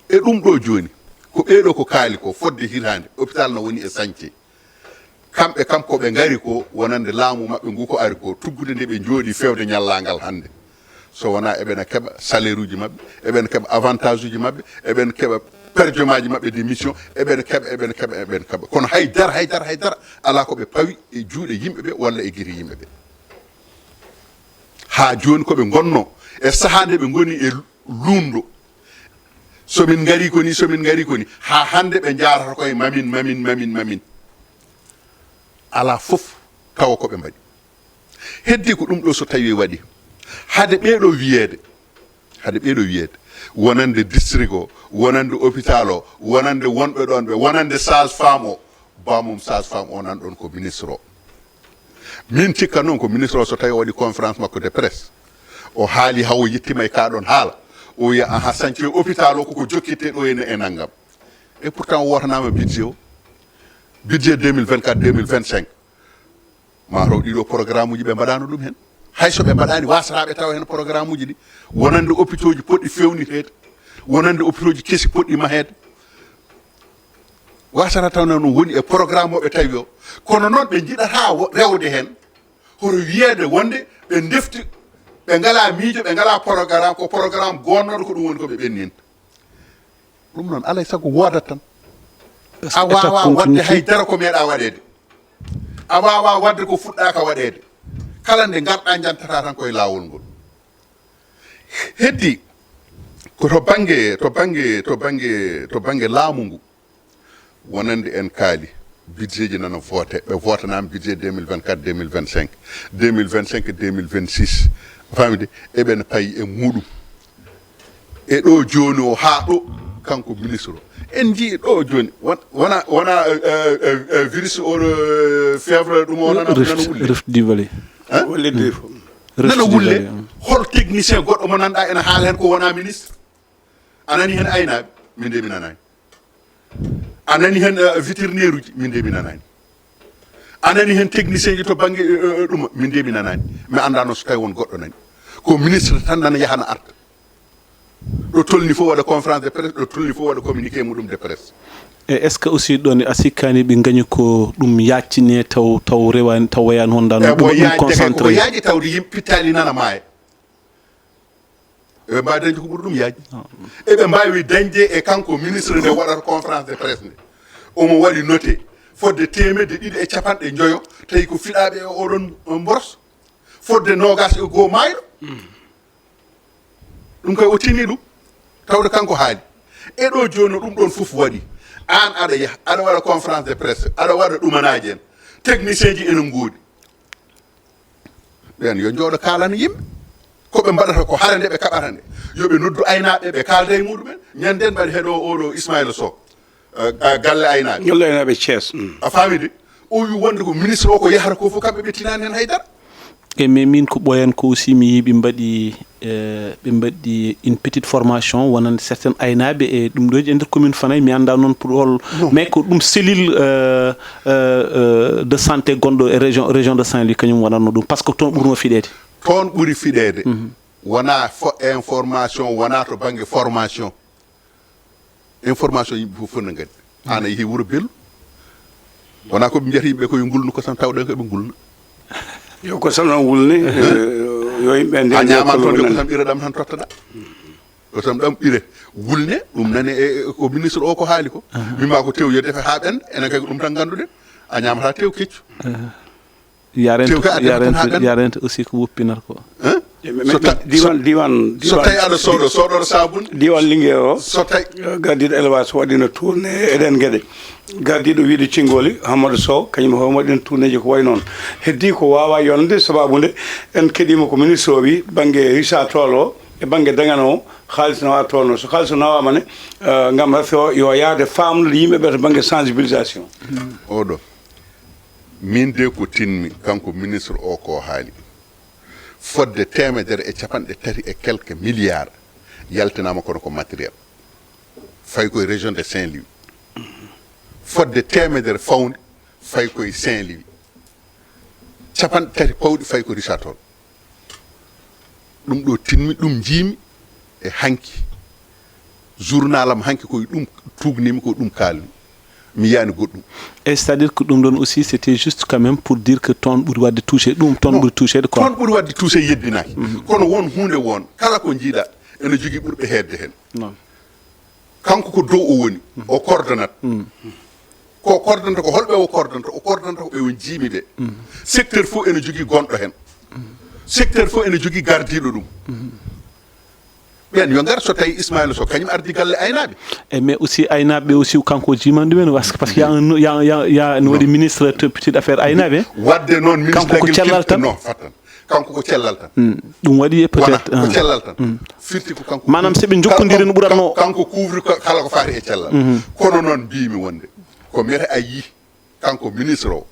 e ɗum ɗo joni ko ɓeeɗo ko kaali ko fodde hitande hôpital no woni e sañce kamɓe kam koɓe ngari ko wonande laamu maɓɓe ngu ko ari ko tuggude nde ɓe jooɗi fewde ñallagal hande so wona eɓena keeɓa salaire uji maɓɓe eɓena keeɓa avantage uji maɓɓe eɓena keeɓa perdiement ji maɓɓe de mission eɓena keeɓa kono haydara ala koɓe pawi e juuɗe yimɓeɓe walla e guiri yimɓeɓe ha joni koɓe gonno e saaha nde ɓe goni e lundo somin gari koni ha hande ɓe jarata koye mamin ala fof tawa koɓe mbaɗi heddi ko ɗum ɗo so tawi waɗi hade ɓeeɗo wiyeede wonande district o wonande hôpital o wonande wonɓe ɗon ɓe wonande sage femme o bamum sage femme o nan ɗon ko ministre o min cikka noon ko ministre o so tawi o waɗi conférence makko de presse o haali hawo yettima e kaɗon haala o wiya aha sañci hôpital o koko jokkitte ɗo ene e naggam et pourtant o wotanama budget o budget 2024 2025 ma taw ɗiɗo programme uji ɓe mbaɗano ɗum hen hayso ɓe mbaɗani wasataɓe tawa hen programme uji ɗi wonande hôpitaux ji poɗɗi fewnitede wonande hôpitaux ji keesi poɗɗi mahede wasata tawna no woni e programme o ɓe tawi o kono noon ɓe jiɗata rewde hen hoto wiyede wonde ɓe defti ɓe ngala miijo ɓe ngala programme ko programme gonnoɗo ko ɗum woni koɓe ɓenninta ɗum noon alay saago wodat tan a wawa wadde haydara ko meeɗa waɗede a wawa wadde ko fuɗɗaka waɗede kala nde garɗa jantata tan koye lawol ngol heddi ko to banggue laamu ngu wonande en kaali budget ji nana vote ɓe votanama budget 2024 2025 2026 famide eɓene payi e muɗum e ɗo joni o ha ɗo kanko ministre o en jii ɗo joni wona virus oɗo fièvre ɗum o nana Rift Valley nana wulle hol technicien goɗɗo mo nanɗa ene haala hen ko wona ministre anani hen aynaɓe min de mi nanani anani hen vétérinaire uji min de mi nanani anani hen technicien ji to banggue ɗuma min de mi nanani mi andano so tawi won goɗɗo nani ko ministre tan nana yahana arta ɗo tolni fof waɗa conférence de presse ɗo tolni fof waɗa communiqué muɗum de presse e est ce que aussi ɗon a sikkani ɓe gañi ko ɗum yaccine taw rewani taw wayani hondano ɗum concentré ko yaaji tawde yimɓe pittali nana maaya eɓe mbawi dañde ko ɓuuri ɗum yaaji eɓe mbawi dañde e kanko ministre nde waɗata conférence de presse nde omo waɗi noté fodde 250 tawi ko fiɗaɓe e oɗon boros fodde nogas e goo mayɗo ɗum koye o tini ɗum tawde kanko haali e ɗo joni ɗum ɗon fof waɗi an aɗa yaha aɗa waɗa conférence de presse aɗa waɗa ɗumanaji en technicien ji enen goodi ɓen yo jooɗo kalana yimɓe koɓe mbaɗata ko hara nde ɓe kaɓata nde yoɓe noddu aynaɓe ɓe kalda e muɗumen ñanden mbaɗi heeɗo oɗo Ismaïla Sow galle aynaɓe Thiès a famide o wi wonde ko ministre o ko yahata ko fof kamɓe ɓe tinani hen haydara e mais min ko ɓoyan ko aussi mi yi ɓe mbaɗi une petite formation wonande certaine aynaɓe e ɗum ɗoji e nder commune Fanaye mi anda noon pour hol mais ko ɗum cellule de santé gonɗo e région de Saint-Louis kañum wonanno ɗum par ce que toon ɓurno fiɗede toon ɓuuri fiɗede wona information wona to banggue formation information yimɓe fof ne gandi an a yeehi wuuro bello wona koɓe mbiyata yimɓe koye gulnu ko tan tawɗen koɓe gulna yo ko tan noon wulni yo yimɓe nde a ñaman toon de ko tan ɓireɗam tan tottaɗa ko tan ɗam ɓire wulne ɗum nani e ko ministre o ko haali ko wima ko tew yo defe ha ɓenda enen kay ko ɗum tan ganduɗen a ñamata tew keccu yarente aussi ko woppinata ko diwan so tawi aɗa sooɗoɗo sabunde diwan Linguére o so tawi gardiɗo élevage waɗino tourné eɗen gueɗe gardiɗo wiide Cingoli Hamadou Sow kañum homo waɗino tourné ji ko way noon heddi ko wawa yonde sababude en keɗima ko ministre o wi banggue Richard Toll o e banggue dagana o haalis nawa tolno so haalis nawama ne gam rafi o yo yaade famnude yimɓeɓe to banggue sensibilisation oɗo min de ko tinmi kanko ministre o ko haali fodde 1.3 et quelques milliards yaltinama kono ko matériel fay koye région de Saint-Louis fodde 100 fawde fay koye Saint-Louis 3 pawɗi fay ko Richard Toll ɗum ɗo tinmi ɗum jiimi e hanki journal am hanki koye ɗum tugnimi ko ɗum kalmi mi yani goɗɗum et c'est à dire que ɗum ɗon aussi c'était juste quand même pour dire que toon ɓuuri wadde touché ɗum toon ɓuuri touché quoi toon ɓuuri wadde touché yeddinaki kono won hunde won kala ko jiiɗa ene jogui ɓurɓe hedde hen non kanko ko dow o woni o coordonnate ko coordonnata ko holɓe o coordonnata ko ɓe won jiimi ɓe secteur fof ene jogui gonɗo hen secteur fof ene jogui gardiɗo ɗum ɓen yo ngar so tawi Ismaïla Sow kañum ardi galle aynaɓe et mais aussi aynaɓe aussi kanko jiman ɗumen parce que ya no waɗi ministre petite affaire aynaɓe wadde noon ministre ko cellal tan non fattan kanko ko cellal tan ɗum waɗi peut être ko cellal tan firti ko kanko manam seɓe jokkodiri no ɓuratno kanko couvre kala ko faati e cellal kono noon mbimi wonde ko mbiyata a yi kanko ministre o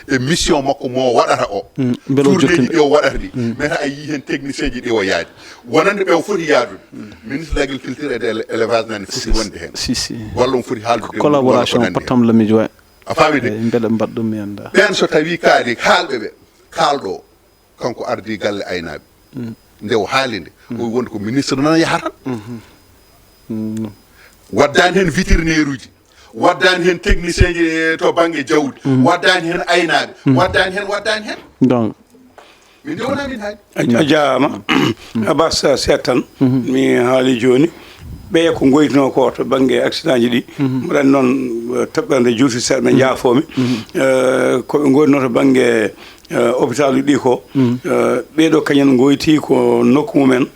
e mission makko mo waɗata o tourneji ɗi o waɗata ɗi mbiyata a yi hen technicien ji ɗi o yaadi wonande ɓe o foti yaadude ministre de l' agriculture et de l'élevage nani foti wonde hen walla on foti haaldude collaboration pottam la miijo a faami de beele mbaɗɗum mi anda ɓen so tawi kaali haalɓe ɓe kaalɗo kanko ardi galle aynaɓe nde o haali nde o wonde ko ministre nana yahatan waddani hen vétérinaire uji waddani hen technicien ji to banggue jawdi waddani hen aynaɓe waddani hen donc min de wona min haali a jarama Abbas Seck tan mi haali joni ɓeye ko goytino ko to banggue accident ji ɗi mbaɗani noon toɓɓere juuti seeɗa ɓe jaafomi koɓe goytino to banggue hôpital ɗi ko ɓeɗo kañen goyti ko nokku mumen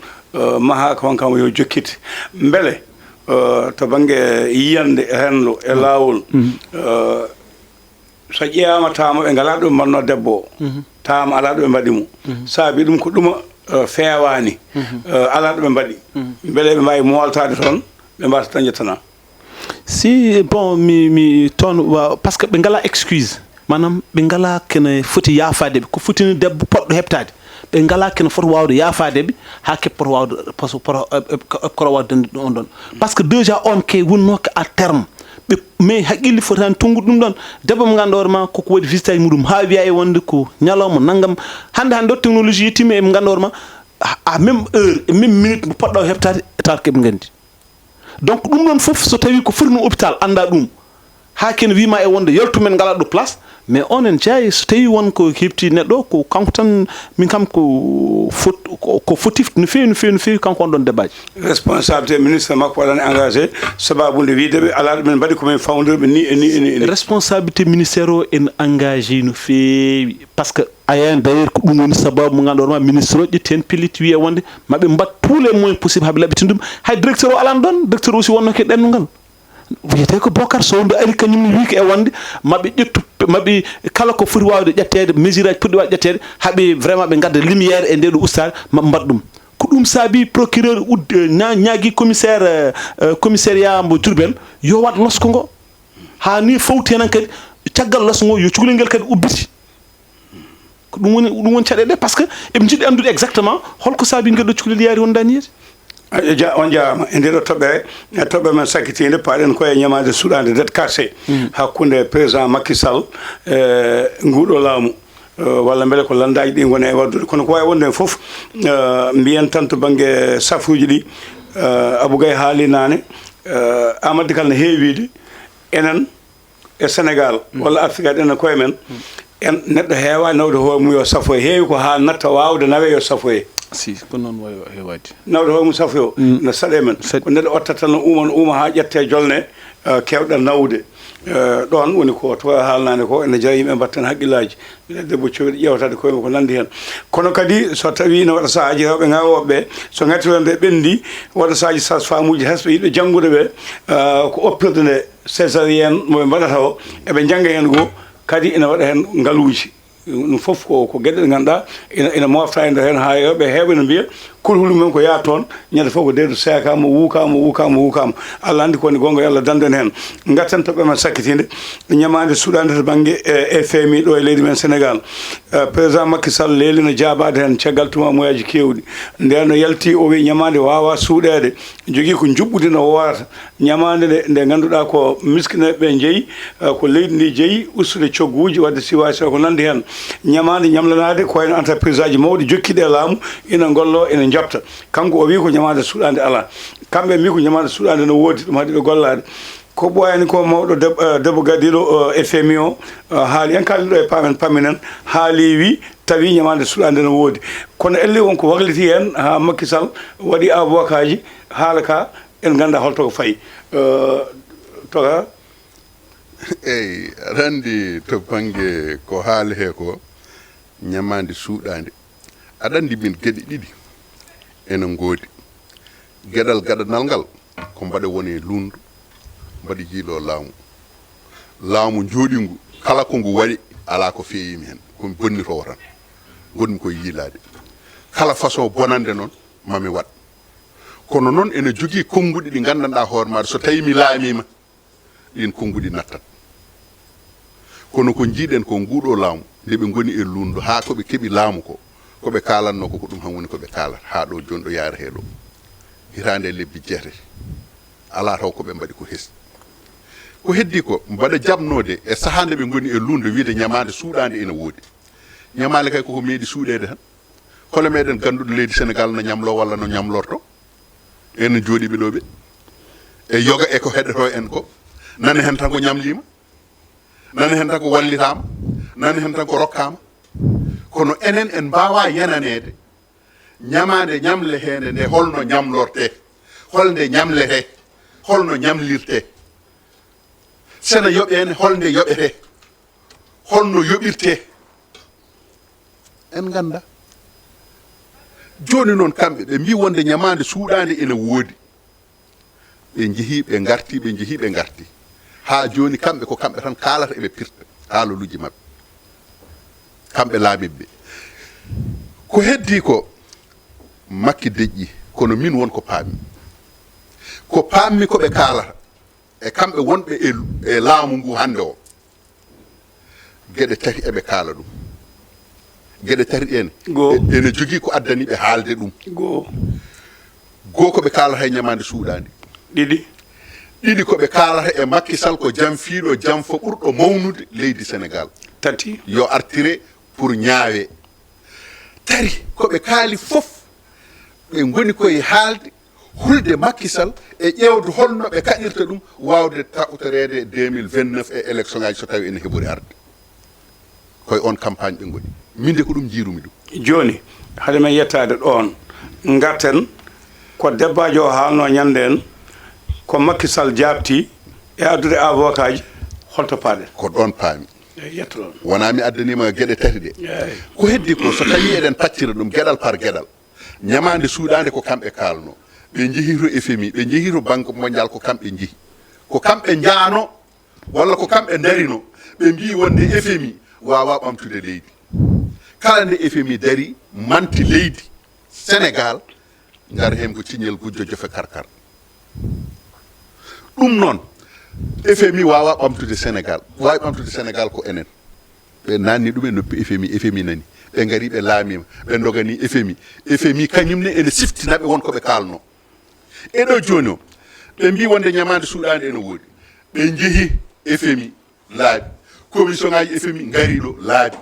maha ko wankama yo jokkite beele to banggue yiyande henlo e lawol so ƴeewama tama ɓe ngala ɗum mbanno debbo o tama ala ɗo ɓe mbaɗi mo saabi ɗum ko ɗuma feewani ala ɗo ɓe mbaɗi beele ɓe mbawi moltade toon ɓe mbata tan jettana si bon mi toon par ce que ɓe ngala excuse manam ɓe ngala kene foti yaafadeɓe ko fotini debbo poɗɗo heɓtade ɓe ngala kene foti wawde yaafadeɓe ha keɓpoto wawde koto wawde dande ɗum on ɗon par ce que déjà on ke wonnoke à terme mais haqqille fotani tongude ɗum ɗon debbo mo ganduɗa hoorema koko waɗi visitage muɗum ha wiya e wonde ko ñalawma naggam hande technologie yettima e mo ganduɗa hoorema à même heure e même minute mo poɗɗo heɓtade tawata keɓe gandi donc ɗum ɗon foof so tawi ko foti no hôpital anda ɗum ha kene wima e wonde yaltumen ngala ɗo place mais onen jeeyi so tawi wonko hebti neɗɗo ko kanko tan min kam ko fotif no fewi kanko on ɗon débatji responsabilité ministre makko waɗani engagé sababude wideɓe ala ɗumen mbaɗi komin fawdirɓe ni ni responsabilité ministére o en engagé no fewi par ce que ayen d' ailleurs ko ɗum woni sababu mo ganduɗa hoorema ministre o ƴetti hen pelliti wiye wonde maɓe mbat tous les moyens possible haaɓe laɓɓitin ɗum hay directeur o alano ɗon directeur aussi wonno ke ɗennugal wiyete ko Bocar Sow nde ari kañum ne wiiki e wonde maɓe ƴettu maɓe kala ko foti wawde ƴettede mesure aji poɗɗi wawde ƴettede haaɓe vraiment ɓe gadda lumiére e nde ɗo ustade maɓe mbaɗa ɗum ko ɗum saabi procureur ñaagui commissariat mbo Diourbel yo wat losko ngo ha ni fawti hen kadi caggal losko ngo yo cukalel ngel kadi ubbiti ko ɗum woni caɗele ɗe par ce que eɓe jiiɗi andude exactement holko saabi ngel ɗo cukalel yaari wondani yiyede on jarama e ndeɗo toɓɓere men sakkitinde paaɗen koye ñamade suuɗade det quartier hakkude président Macky Sall nguɗo laamu walla beele ko landaji ɗi gone e waddude kono ko wawi wonde hen foof mbiyen tan to banggue safuji ɗi Abou Gaye haali nane Amadou Kal ne heewide enen e Sénégal walla Afrique ɗen koye men en neɗɗo heewani nawde hoore mum yo safoye heewi ko ha natta wawde nawe yo safoye si ko noon wayi heewade nawde hoore mum safoyo no saɗe men ko neɗɗo ottata tan no uma ha ƴette jolne kewɗe nawde ɗon woni ko to haalnade ko ene jara yimɓe mbatten haqqillaji debbo cowiɗo ƴewtade koye ko nandi hen kono kadi so tawi ne waɗa sahaji rewɓe gawoɓe so gattirande ɓendi waɗa sahaji sas famuji hesɓe yiɗɓe janggude ɓe ko oppirde nde césarienne moɓe mbaɗata o eɓe jangga hen goo kadi ene waɗa hen ngaluji ɗum foof ko gueɗe ɗe ganduɗa ina mofta e nder hen ha rewɓe heewɓe ne mbiya kulhuli men ko yaha toon ñande fof ko deydo seekama wukama Allah andi koni gonga yo Allah danden hen gatten to ɓemen sakkitinde ñamade suuɗade to banggue FMI ɗo e leydi men Sénégal président Macky Sall leelino jaabade hen caggal tumamuyaji kewɗi nden no yalti o wi ñamade wawa suuɗede jogui ko juɓɓudi no worata ñamade nde ganduɗa ko miskineɓe jeeyi ko leydi ndi jeeyi ustude cogguji wadde siwasi ko nandi hen ñamade ñamlanade ko wayno entreprise aji mawɗi jokkiɗe e laamu ina gollo ina jabta kanko o wi ko ñamade suuɗade ala kamɓe mbi ko ñamade suuɗade no woodi ɗum haɗi ɓe gollade ko ɓoyani ko mawɗo debbo gadiɗo FMI o haali en kalliɗo e pamen pamminen haali wi tawi ñamade suuɗade no woodi kono elli wonko wakliti hen ha Macky Sall waɗi avocat ji haala ka en ganda holto ko fayi toga eyyi aɗa andi to banggue ko haali he ko ñamade suuɗade aɗa andi min gueɗe ɗiɗi ene goodi gueɗal gaɗanal ngal ko mbaɗe woni lundu mbaɗi jiilo laamu jooɗingu kala ko ngu waɗi ala ko feewimi hen komi bonnitowo tan gonmi koye yiilade kala façon bonande noon mami waɗ kono noon ene jogui konnguɗi ɗi gandanɗa hoore maɗa so tawi mi laamima ɗin konnguɗi nattat kono ko jiiɗen ko nguɗo laamu nde ɓe goni e lundu ha koɓe keeɓi laamu ko koɓe kalanno ko ɗum han woni koɓe kalata ha ɗo joni ɗo yaara heɗo hitande lebbi jeete ala taw koɓe mbaɗi ko hesi ko heddi ko mbaɗa jabnode e saaha nde ɓe goni e lunde wiide ñamade suuɗade ene woodi ñamade kay koko meeɗi suuɗede tan hole meɗen ganduɗo leydi Sénégal no ñamlo walla no ñamlorto enen jooɗiɓe ɗo ɓe e yoga e ko heɗoto en ko nani hen tan ko ñamlima nani hen tan ko wallitama nani hen tan ko rokkama kono enen en mbawa yananede ñamade ñamle hende nde holno ñamlorte holnde ñamlete holno ñamlirte sene yoɓene holnde yoɓete holno yoɓirte en ganda joni noon kamɓe ɓe mbi wonde ñamade suuɗade ene woodi ɓe jeehi ɓe garti ha joni kamɓe ko kamɓe tan kalata eɓe pirta haalaluji mabɓe kamɓe laaɓiɓe ko heddi ko Macky deƴƴi kono min won ko paammi koɓe kalata e kamɓe wonɓe e laamu ngu hande o gueɗe tati eɓe kaala ɗum gueɗe tati ɗene ene jogui ko addaniɓe haalde ɗum goo koɓe kalata e ñamade suuɗade ɗiɗi koɓe kalata e Macky Sall ko jam fiiɗo jam fo ɓurɗo mawnude leydi Sénégal tati yo artire pour ñaawe tari koɓe kaali fof ɓe goni koye haalde hulde Macky Sall e ƴewde holno ɓe kaɗirta ɗum wawde tawtorede 2029 e élection ngaji so tawi ene heeɓori arde koye on campagne ɓe goni minde ko ɗum jiirumi ɗum joni haade men yettade ɗon garten ko debbajo o haalno ñande en ko Macky Sall jabti e addude avocat ji holto paaɗen ko ɗon paami yetto ɗon wona mi addanima gueɗe tati ɗe ko heddi ko so tawi eɗen paccira ɗum gueɗal par gueɗal ñamade suuɗade ko kamɓe kalno ɓe jeehi to FMI ɓe jeehi to banque mondial ko kamɓe jeehi ko kamɓe jaano walla ko kamɓe darino ɓe mbi wonde FMI wawa ɓamtude leydi kala nde FMI dari manti leydi Sénégal ngar hen ko ciñel gujjo jofe karkar ɗum noon FMI wawa ɓamtude Sénégal wawi ɓamtude Sénégal ko enen ɓe nanni ɗum e noppi FMI nani ɓe gari ɓe laamima ɓe dogani FMI kañumne ene siftinaɓe wonko ɓe kalno eɗo joni o ɓe mbi wonde ñamade suuɗade ene woodi ɓe jeehi FMI laabi commission ngaji FMI gariɗo laabi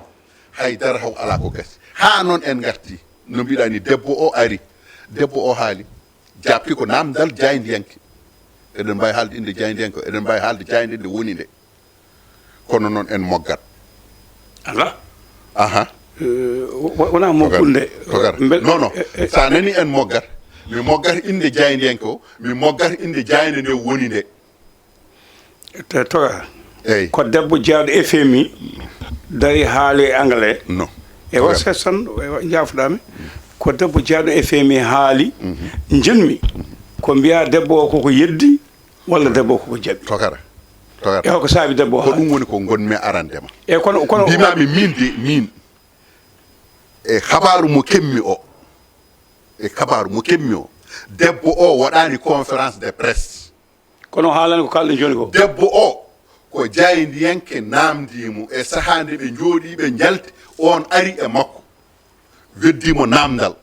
haydara haw ala ko gasi ha noon en garti no mbiɗa ni debbo o ari debbo o haali jappi ko namdal jaydiyanke eɗen mbawi haalde inde jaydiyanke eɗen mbawi haalde jayde nde woni nde kono noon en moggat ala aha wona mokkunde non sa nani en moggat mi moggat inde jaydiyanke o mi moggat inde jayde nde woni nde te toga eyi ko debbo jawɗo FMI dari haali anglais non e wasat tan jaafuɗami ko debbo jawɗo FMI haali jinmi ko mbiya debbo o koko yeddi walla debbo o koko jaɓi tokara e hoko saabi debbo o ko haali ɗum woni ko gonmi arandema e kono mbimami min de min e habaru mo kemmi o debbo o waɗani conférence de presse kono haalani ko kalɗen joni ko debbo o ko jaydiyanke namdimo e sahande ɓe jooɗi ɓe jalti on ari e makko weddimo namdal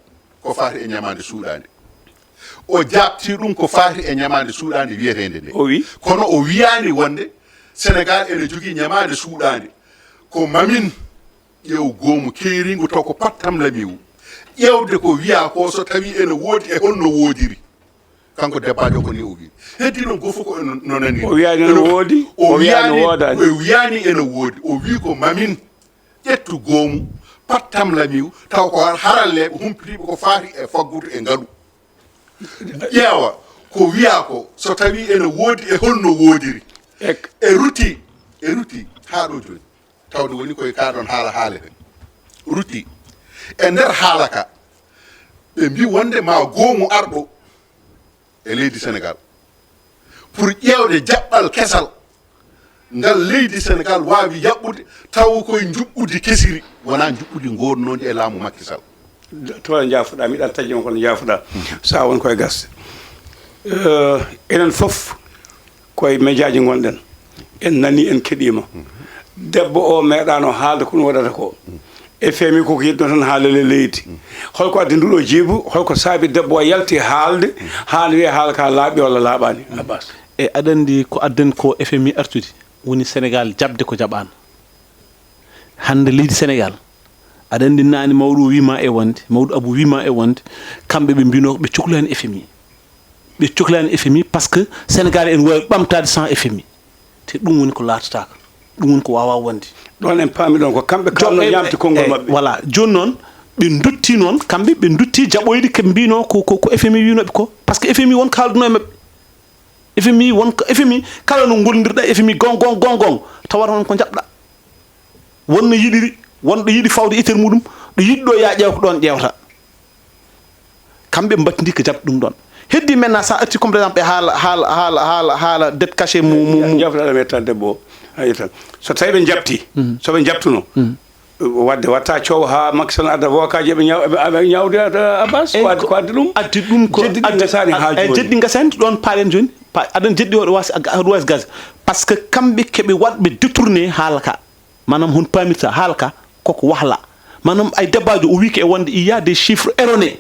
ko fati e ñamade suuɗade o jabti ɗum ko fati e ñamade suuɗade wiyetede nde o wi kono o wiyani wonde sénégal ene jogui ñamade suuɗade ko mamin ƴeew goomu keeringu taw ko pattam lamiwu ƴewde ko wiya ko so tawi ene woodi e holno woodiri kanko debbajo ko ni o wi heddi noon go fof ko no nani o wiyani ene woodi o wiyani woodani o wiyani ene woodi o wi ko mamin ƴettu goomu pattam lamiw taw ko haralleɓe humpitiɓe ko faati e faggudu e ngaɗu ƴeewa ko wiya ko so tawi ene woodi e holno woodiri e rutti haa ɗo joni tawde woni koye kaɗon haala he rutti e nder haala ka ɓe mbi wonde ma goomu arɗo e leydi sénégal pour ƴeewde jaɓɓal kesal ngal leydi sénégal waawi yaɓɓude taw koye juɓɓudi kesiri wona juɓɓudi gonnondi e laamu Macky Sall to jaafuɗa miɗan tajjima kono jaafuɗa sa won koye gasde enen fof koye médiaji gonɗen en nani en keɗima debbo o meeɗano haalde kono waɗata ko FMI koko yidno tan haalele leydi holko addi nduɗo jeebu holko saabi debbo o yalti haalde haala wiye haala ka laaɓi walla laaɓani Abbas e aɗa andi ko addan ko FMI artude woni sénégal jabde ko jaɓano hande leydi sénégal aɗa andi nani mawɗo wima e wonde mawɗo abou wima e wonde kamɓe ɓe mbino ɓe cohlani FMI ɓe cohlani FMI par ce que sénégal en wawi ɓamtade sans FMI te ɗum woni ko latataka ɗum woni ko wawa wonde ɗon en paami ɗon ko kamɓe kalno ñamti konngol maɓɓe voilà joni noon ɓe dutti noon kamɓe ɓe dutti jaɓoyde koɓe mbino ko FMI winoɓe ko par ce que FMI won kalduno e maɓɓe FMI kala no gollodirɗa FMI gon tawata on ko jaɓɗa wonno yiɗiri wonɗo yiɗi fawde itere muɗum ɗo yiɗi ɗo ya ƴeewa ko ɗon ƴeewata kamɓe mbattidi ko jaɓde ɗum ɗon heddi maintenant sa arti comme par exemple e haala dette caché mu jaftaɗa mettan debbo o hayi tan so tawi ɓe jabti soɓe jabtuno wadde watta coow ha Macky Sall adda vokaji eɓe ñawde Abbas ko addi ɗum ko gasani ha joni jeddi gasani ɗon paalen joni aɗan jeddi oɗo wasi gaz par ce que kamɓe keɓe waɗɓe détourné haala ka manam hon pamirta haala ka koko wahla manam ay debbajo o wiki e wonde il y a des chiffres erronés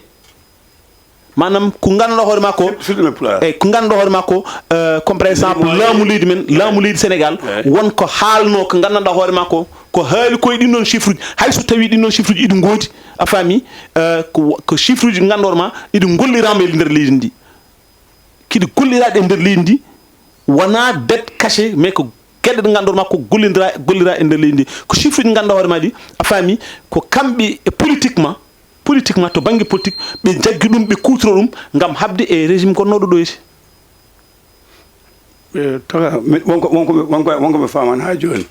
manam ko ganduɗa hoore ma ko eyyi ko ganduɗa hoore ma ko comme par exemple laamu leydi men laamu leydi sénégal wonko haalno ko gandanɗa hoore ma ko haali koye ɗin ɗon chiffre uji hayso tawi ɗin ɗon chiffre uji iɗi goodi a faami ko chiffre uji ganduɗa hoore ma iɗi gollirama e nder leydi ndi kiɗi golliraɗe e nder leydi ndi wona dette caché mais ko gueɗe ɗe ganduɗa ma ko gollira e nder leydi ndi ko chiffre uji ganduɗa hoore ma ɗi a faami ko kamɓe politiquement to banggue politique ɓe jaggi ɗum ɓe kutoro ɗum gam habde e régime gonnoɗo ɗo yete wonko ɓe famani ha joni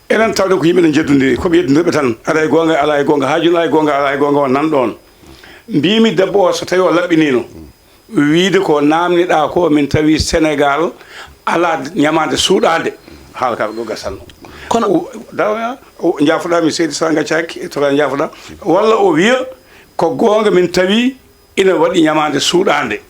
enen tawde ko yimɓe ne jeddodiri koɓe yeddodiɓe tan aɗa e gonga ala e gonga ha joni ala e gonga ala e gonga o nan ɗon mbimi debbo o so tawi o laɓɓinino wiide ko namniɗa ko min tawi sénégal ala ñamade suuɗade haala ka ɗo gasanno kono dawa jaafuɗami seydi sa gaccaki toka jaafuɗa walla o wiya ko gonga min tawi ina waɗi ñamade suuɗade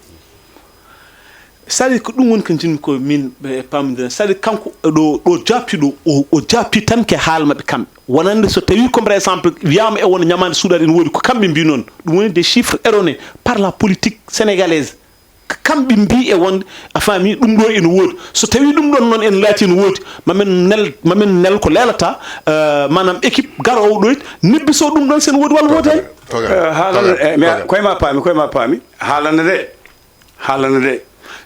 c'est à dire ko ɗum woni ko jinmi ko min pamodiren c'est à dire kanko ɗo jappi ɗo o jappi tan ke haala maɓɓe kamɓe wonande so tawi comme par exemple wiyama e wona ñamade suuɗade ene woodi ko kamɓe mbi noon ɗum woni des chiffres erronés par la politique sénégalaise kamɓe mbi e wonde a faami ɗum ɗo ene woodi so tawi ɗum ɗon noon ene laati ene woodi mamin nel ko lelata manam équipe garowo ɗo nebbiso ɗum ɗon sen woodi walla woodi haalande koyema paami haalande de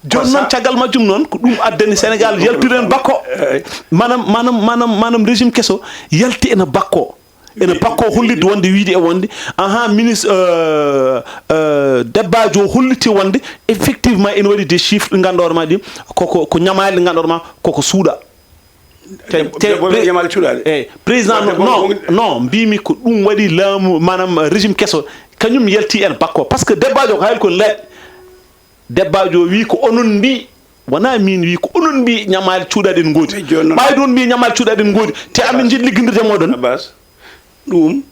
joni noon caggal majjum noon ko ɗum addani sénégal yaltiri en bakko manam régime kesso yalti ene bakko hollidde wonde wiide e wonde ministre debbajo o holliti wonde effectivement ene waɗi des chiffres ɗi ganduɗa hoore ma ɗi ko ñamali ɗi ganduɗa hoore ma koko suuɗa yamal cuuɗade e président non mbimi ko ɗum waɗi laamu manam régime kesso kañum yalti en bakko par ce que debbajo ko hayl ko leɗ debbajo wi ko onon mbi wona min wi ko onon mbi ñamali cuuɗaɗe en goodi ɓay ɗon mbi ñamali cuuɗaɗe en goodi te amin jiɗi liggodirde moɗon abbas ɗum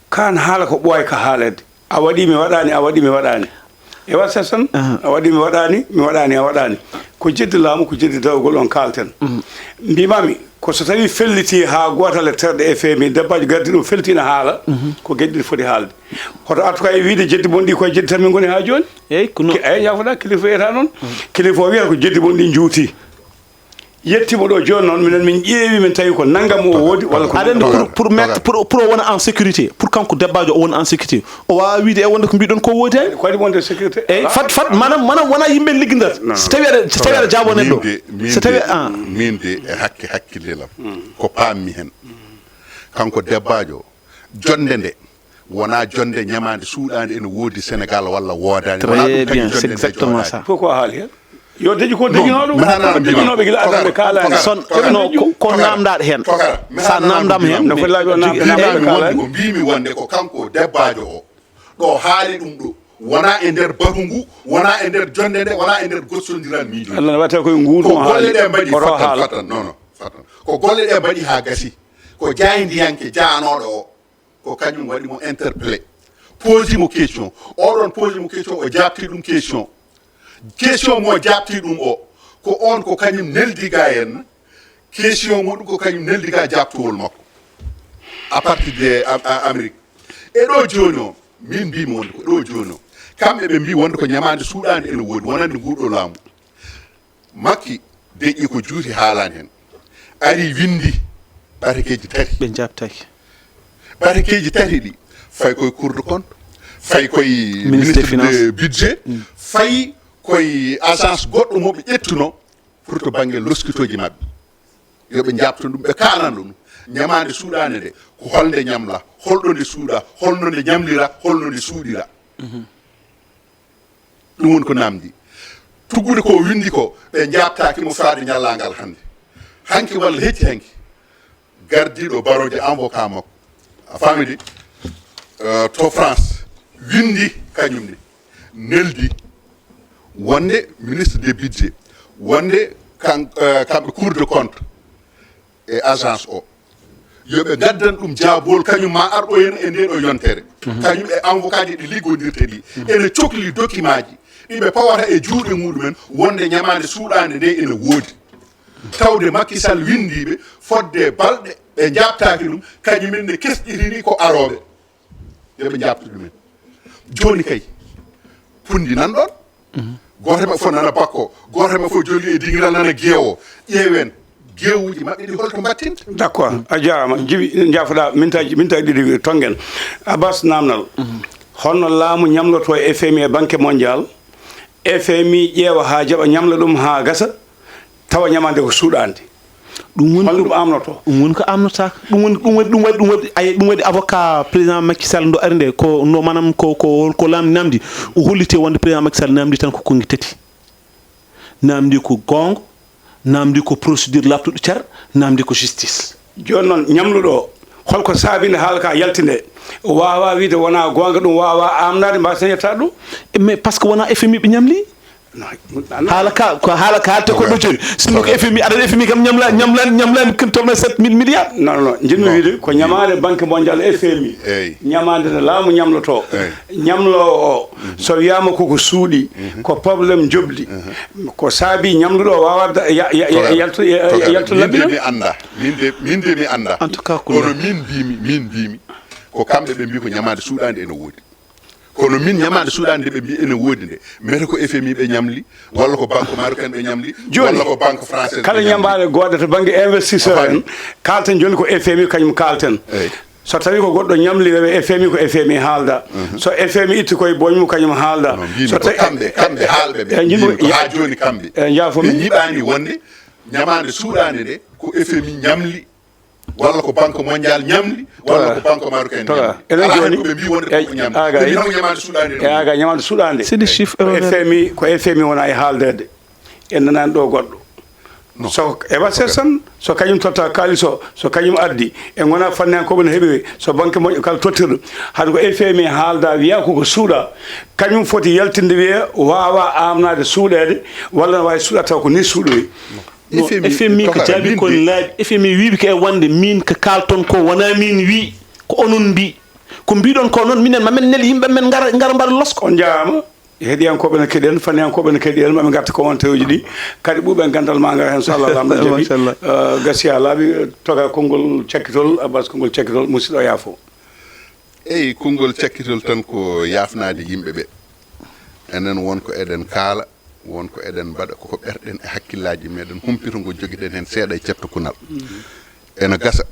kan haala ko ɓooy ka haalede a waɗi mi waɗani a waɗi mi waɗani e watta tan a waɗi mi waɗani mi waɗani a waɗani ko jeddi laamu ko jeddi dawgol on kalten mbimami ko so tawi felliti ha gotal e terɗe FMI debbajo gardi ɗum fellitina haala ko gueɗɗi foti haalde hoto artu ka e wiide jeddi mon ɗi koye jeddi tan min goni ha joni eyyi jafoɗa kilifa wiyata noon kilifa o wiyata ko jeddi mon ɗi juuti yettimo ɗo joni noon minen min ƴeewi min tawi ko naggam o woodi walla ko aɗa pour o wona en sécurité pour kanko debbajo o wona en sécurité o wawa wiide e wonde ko mbiɗon ko woodi hen ko waɗi wonde sécurité eyyi fat manam wona yimɓe liggodata so tawi aɗa jaabo neɗɗo so tawi min de e hakkilelam ko pammi hen kanko debbajo jonde nde wona jonde ñamade suuɗade ene woodi Sénégal walla woodani très bien c'est exactement ça pourquoi haali hen yo deji ko deƴinoɗum deƴinoɓe gila adame kalani son no ko namdaɗo hen sa namdama hen no foti laaɓi o namdaɓe kalani ko mbimi wonde ko kanko debbajo o ɗo haali ɗum ɗo wona e nder baru ngu wona e nder jonde nde wona e nder gossodiral miijo allah ne watta koye nguuɗum ko golle ɗe mbaɗi fatan non fatan ko golle ɗe mbaɗi ha gasi ko jaydiyanke janoɗo o ko kañum waɗi mo interpellé posi mo question oɗon posi mo question o jabti ɗum question mo jabti ɗum o ko on ko kañum neldiga en question muɗum ko kañum neldiga jabtowol makko à partir de Amérique e ɗo joni o min mbimi wonde ko ɗo joni o kamɓe ɓe mbi wonde ko ñamade suuɗade ene woodi wonande nguɗo laamu makki deƴƴi ko juuti haalani hen ari windi ɓarekeji tati ɓe jabtaki ɓarekeji tati ɗi fay koye cour de compte fay koye ministre des budget fayi koye agence goɗɗo moɓe ƴettuno pour to banggue loskitoji mabɓe yoɓe jabto ɗum ɓe kalanno ɗum ñamade suuɗade nde ko holnde ñamla holɗo nde suuɗa holno nde ñamlira holno nde suuɗira ɗum woni ko namdi tuggude ko windi ko ɓe jabtaki mo faade ñallagal hande hanki walla hecci hanki gardiɗo baroje avocat makko a famidi to France windi kañumne neldi wonde ministre des budget wonde kamɓe cour de compte e agence o yoɓe gaddan ɗum jaabol kañum ma arɗo hen e nde ɗo yontere kañum e avocat ji ɗi liggodirte ɗi ene cohli document ji ɗiɓe pawata e juuɗe muɗumen wonde ñamade suuɗade nde ene woodi tawde Macky Sall windiɓe fodde balɗe ɓe jabtaki ɗum kañumen ne kesɗirini ko aroɓe yoɓe jabta ɗumen joni kay pundi nan ɗon goto maɓɓe fof nana bakko goto maɓɓe fof joli e dingiral nana gueewo ƴeewen guewuji maɓɓe ɗi holto battinta d' accord a jarama jibi jafoɗa mintaji ɗiɗi tongen Abbas namdal holno laamu ñamloto e FMI e banque mondial FMI ƴeewa ha jaɓa ñamla ɗum ha gasa tawa ñamande ko suuɗande ɗum woni ɗum amnoto ɗum woni ko amnotaka ɗum waɗi avocat président Macky Sall ndo ari nde ko no manam ko namdi o hollite wonde président Macky Sall namdi tan ko kongi tati namdi ko gonga namdi ko procédure labtuɗo cer namdi ko justice joni noon ñamluɗo holko saabinde haala ka yaltinde wawa wiide wona gonga ɗum wawa amnade mbasen yetta ɗum mais par ce que wona FMI ɓe ñamli haala ka haalte ko ɗo joni sinno ko FMI aɗa FMI kam ñamlani tourne 7 milliards non jinmi wiide ko ñamade banque mondial FMI ñamade nde laamu ñamloto ñamlowo o so wiyama koko suuɗi ko probléme jobli ko saabi ñamluɗo o wawa yalto labbi min de mi anda en tout cas kono min mbimi ko kamɓe ɓe mbi ko ñamade suuɗade ene woodi kono min ñamade suuɗade nde ɓe mbi ene woodi nde mete ko FMI ɓe ñamli walla ko banque marocaine ɓe ñamli walla ko banque française kala ñambade goɗɗo to banggue investisseur en kalten joni ko FMI kañum kalten so tawi ko goɗɗo ñamli rewe FMI ko FMI haalda so FMI itti koye boñmum kañum haalda so kamɓe haalɓe ɓe ha joni kamɓe ɓe ñiɓani wonde ñamade suuɗade nde ko FMI ñamli walla ko banque mondial ñamli walla ko banque marocaine enen joni ɓe mbi wonde ko ñamli ñamade suuɗade aga ñamade suuɗade c'est des chiffres ko FMI wona e haaldede en nanani ɗo goɗɗo so eba sesan so kanyum totta kaliso so kanyum addi e ngona fanne ko ben heɓe so banque mo kal tottirɗo hade ko FMI haalda wiya ko suuɗa kañum foti yaltinde wiya wawa amnade suuɗede walla wawi suuɗa taw ko ni suuɗoyi FMI ko jaabi ko laaɓi FMI wiiɓe ko e wonde min ko kalton ko wona min wi ko onon mbi ko mbiɗon ko noon minen mamen nel yimɓe men ngara mbaɗa losko on jaama heɗiyankoɓe ne keɗi en faniyankoɓe ne keɗi en maɓe garta commentaire uji ɗi kadi ɓuuɓe gandal ma gara hen so Allah lamɗo jaaɓi gasi ha laaɓi toga konngol cakkitol abbas konngol cakkitol musidɗo yaafo eyi konngol cakkitol tan ko yafnade yimɓeɓe enen wonko eɗen kaala wonko eɗen mbaɗa koko ɓerɗen e hakkillaji meɗen humpito ngo joguiɗen hen seeɗa e cetto kunal ene gasa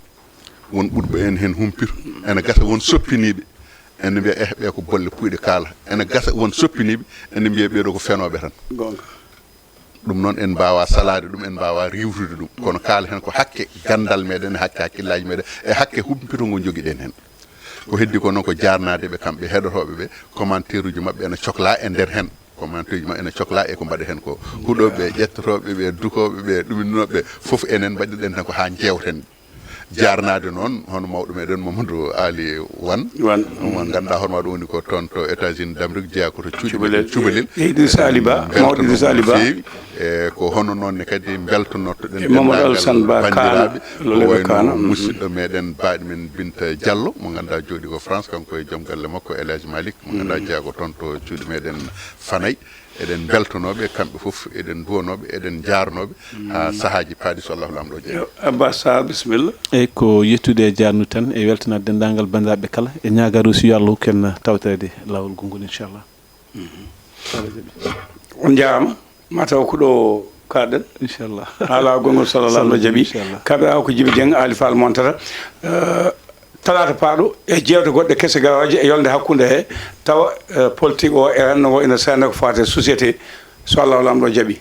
won ɓurɓe en hen humpito ene gasa won soppiniɓe ene mbiya ɓe ko bolle puyɗe kaala ene gasa won soppiniɓe ene mbiya ɓeɗo ko fenoɓe tan ɗum noon en mbawa salade ɗum en mbawa riwtude ɗum kono kaala hen ko hakke gandal meɗen e hakke hakkillaji meɗen e hakke humpito ngo joguiɗen hen ko heddi ko noon ko jarnadeɓe kamɓe heɗotoɓeɓe commentaire uji mabɓe ene cohla e nder hen commentaire uji mabɓe ene cohla e ko mbaɗa hen ko huuɗoɓe ƴettotoɓeɓe dukoɓeɓe ɗuminoɓe foof enen mbaɗiɗen tan ko ha jewten jarnade noon hono mawɗo meɗen Mamadou Ali Wan on ganduɗa hono maɗo woni ko toon to États-Unis d'Amérique jeeya koto cuɓalel Idrissa Ali Ba mawɗo Idrissa Ali Ba e ko hono noonne kadi beltonortoɗen Mamadou Alassane Ba bandiraɓe ko wayno musidɗo meɗen baaɗi men Binta Diallo mo ganduɗa jooɗi ko France kanko e joom galle makko El Hadji Malick mo ganduɗa jeeya ko toon to cuuɗi meɗen Fanay eɗen beltonoɓe kamɓe fof eɗen duwanoɓe eɗen jarnoɓe ha saahaji paaɗi so Allah lamɗo jeeya Abbas Sall bisimilla eyyi ko yettude e jarnu tan e weltanade dendagal bandiraɓe kala e ñagade aussi yo Allah hokken tawtede lawol gongol inchallah on jarama mataw ko ɗo kaɗen inchallah haala gongol sallallah allah jaaɓi kaɓe aw ko Djiby Dieng Ali Fall montata talata paaɗo e jewte goɗɗe kese gawaji e yolde hakkude he tawa politique o e renndo ngo ina senne ko fate société so Allah lamɗo jaaɓi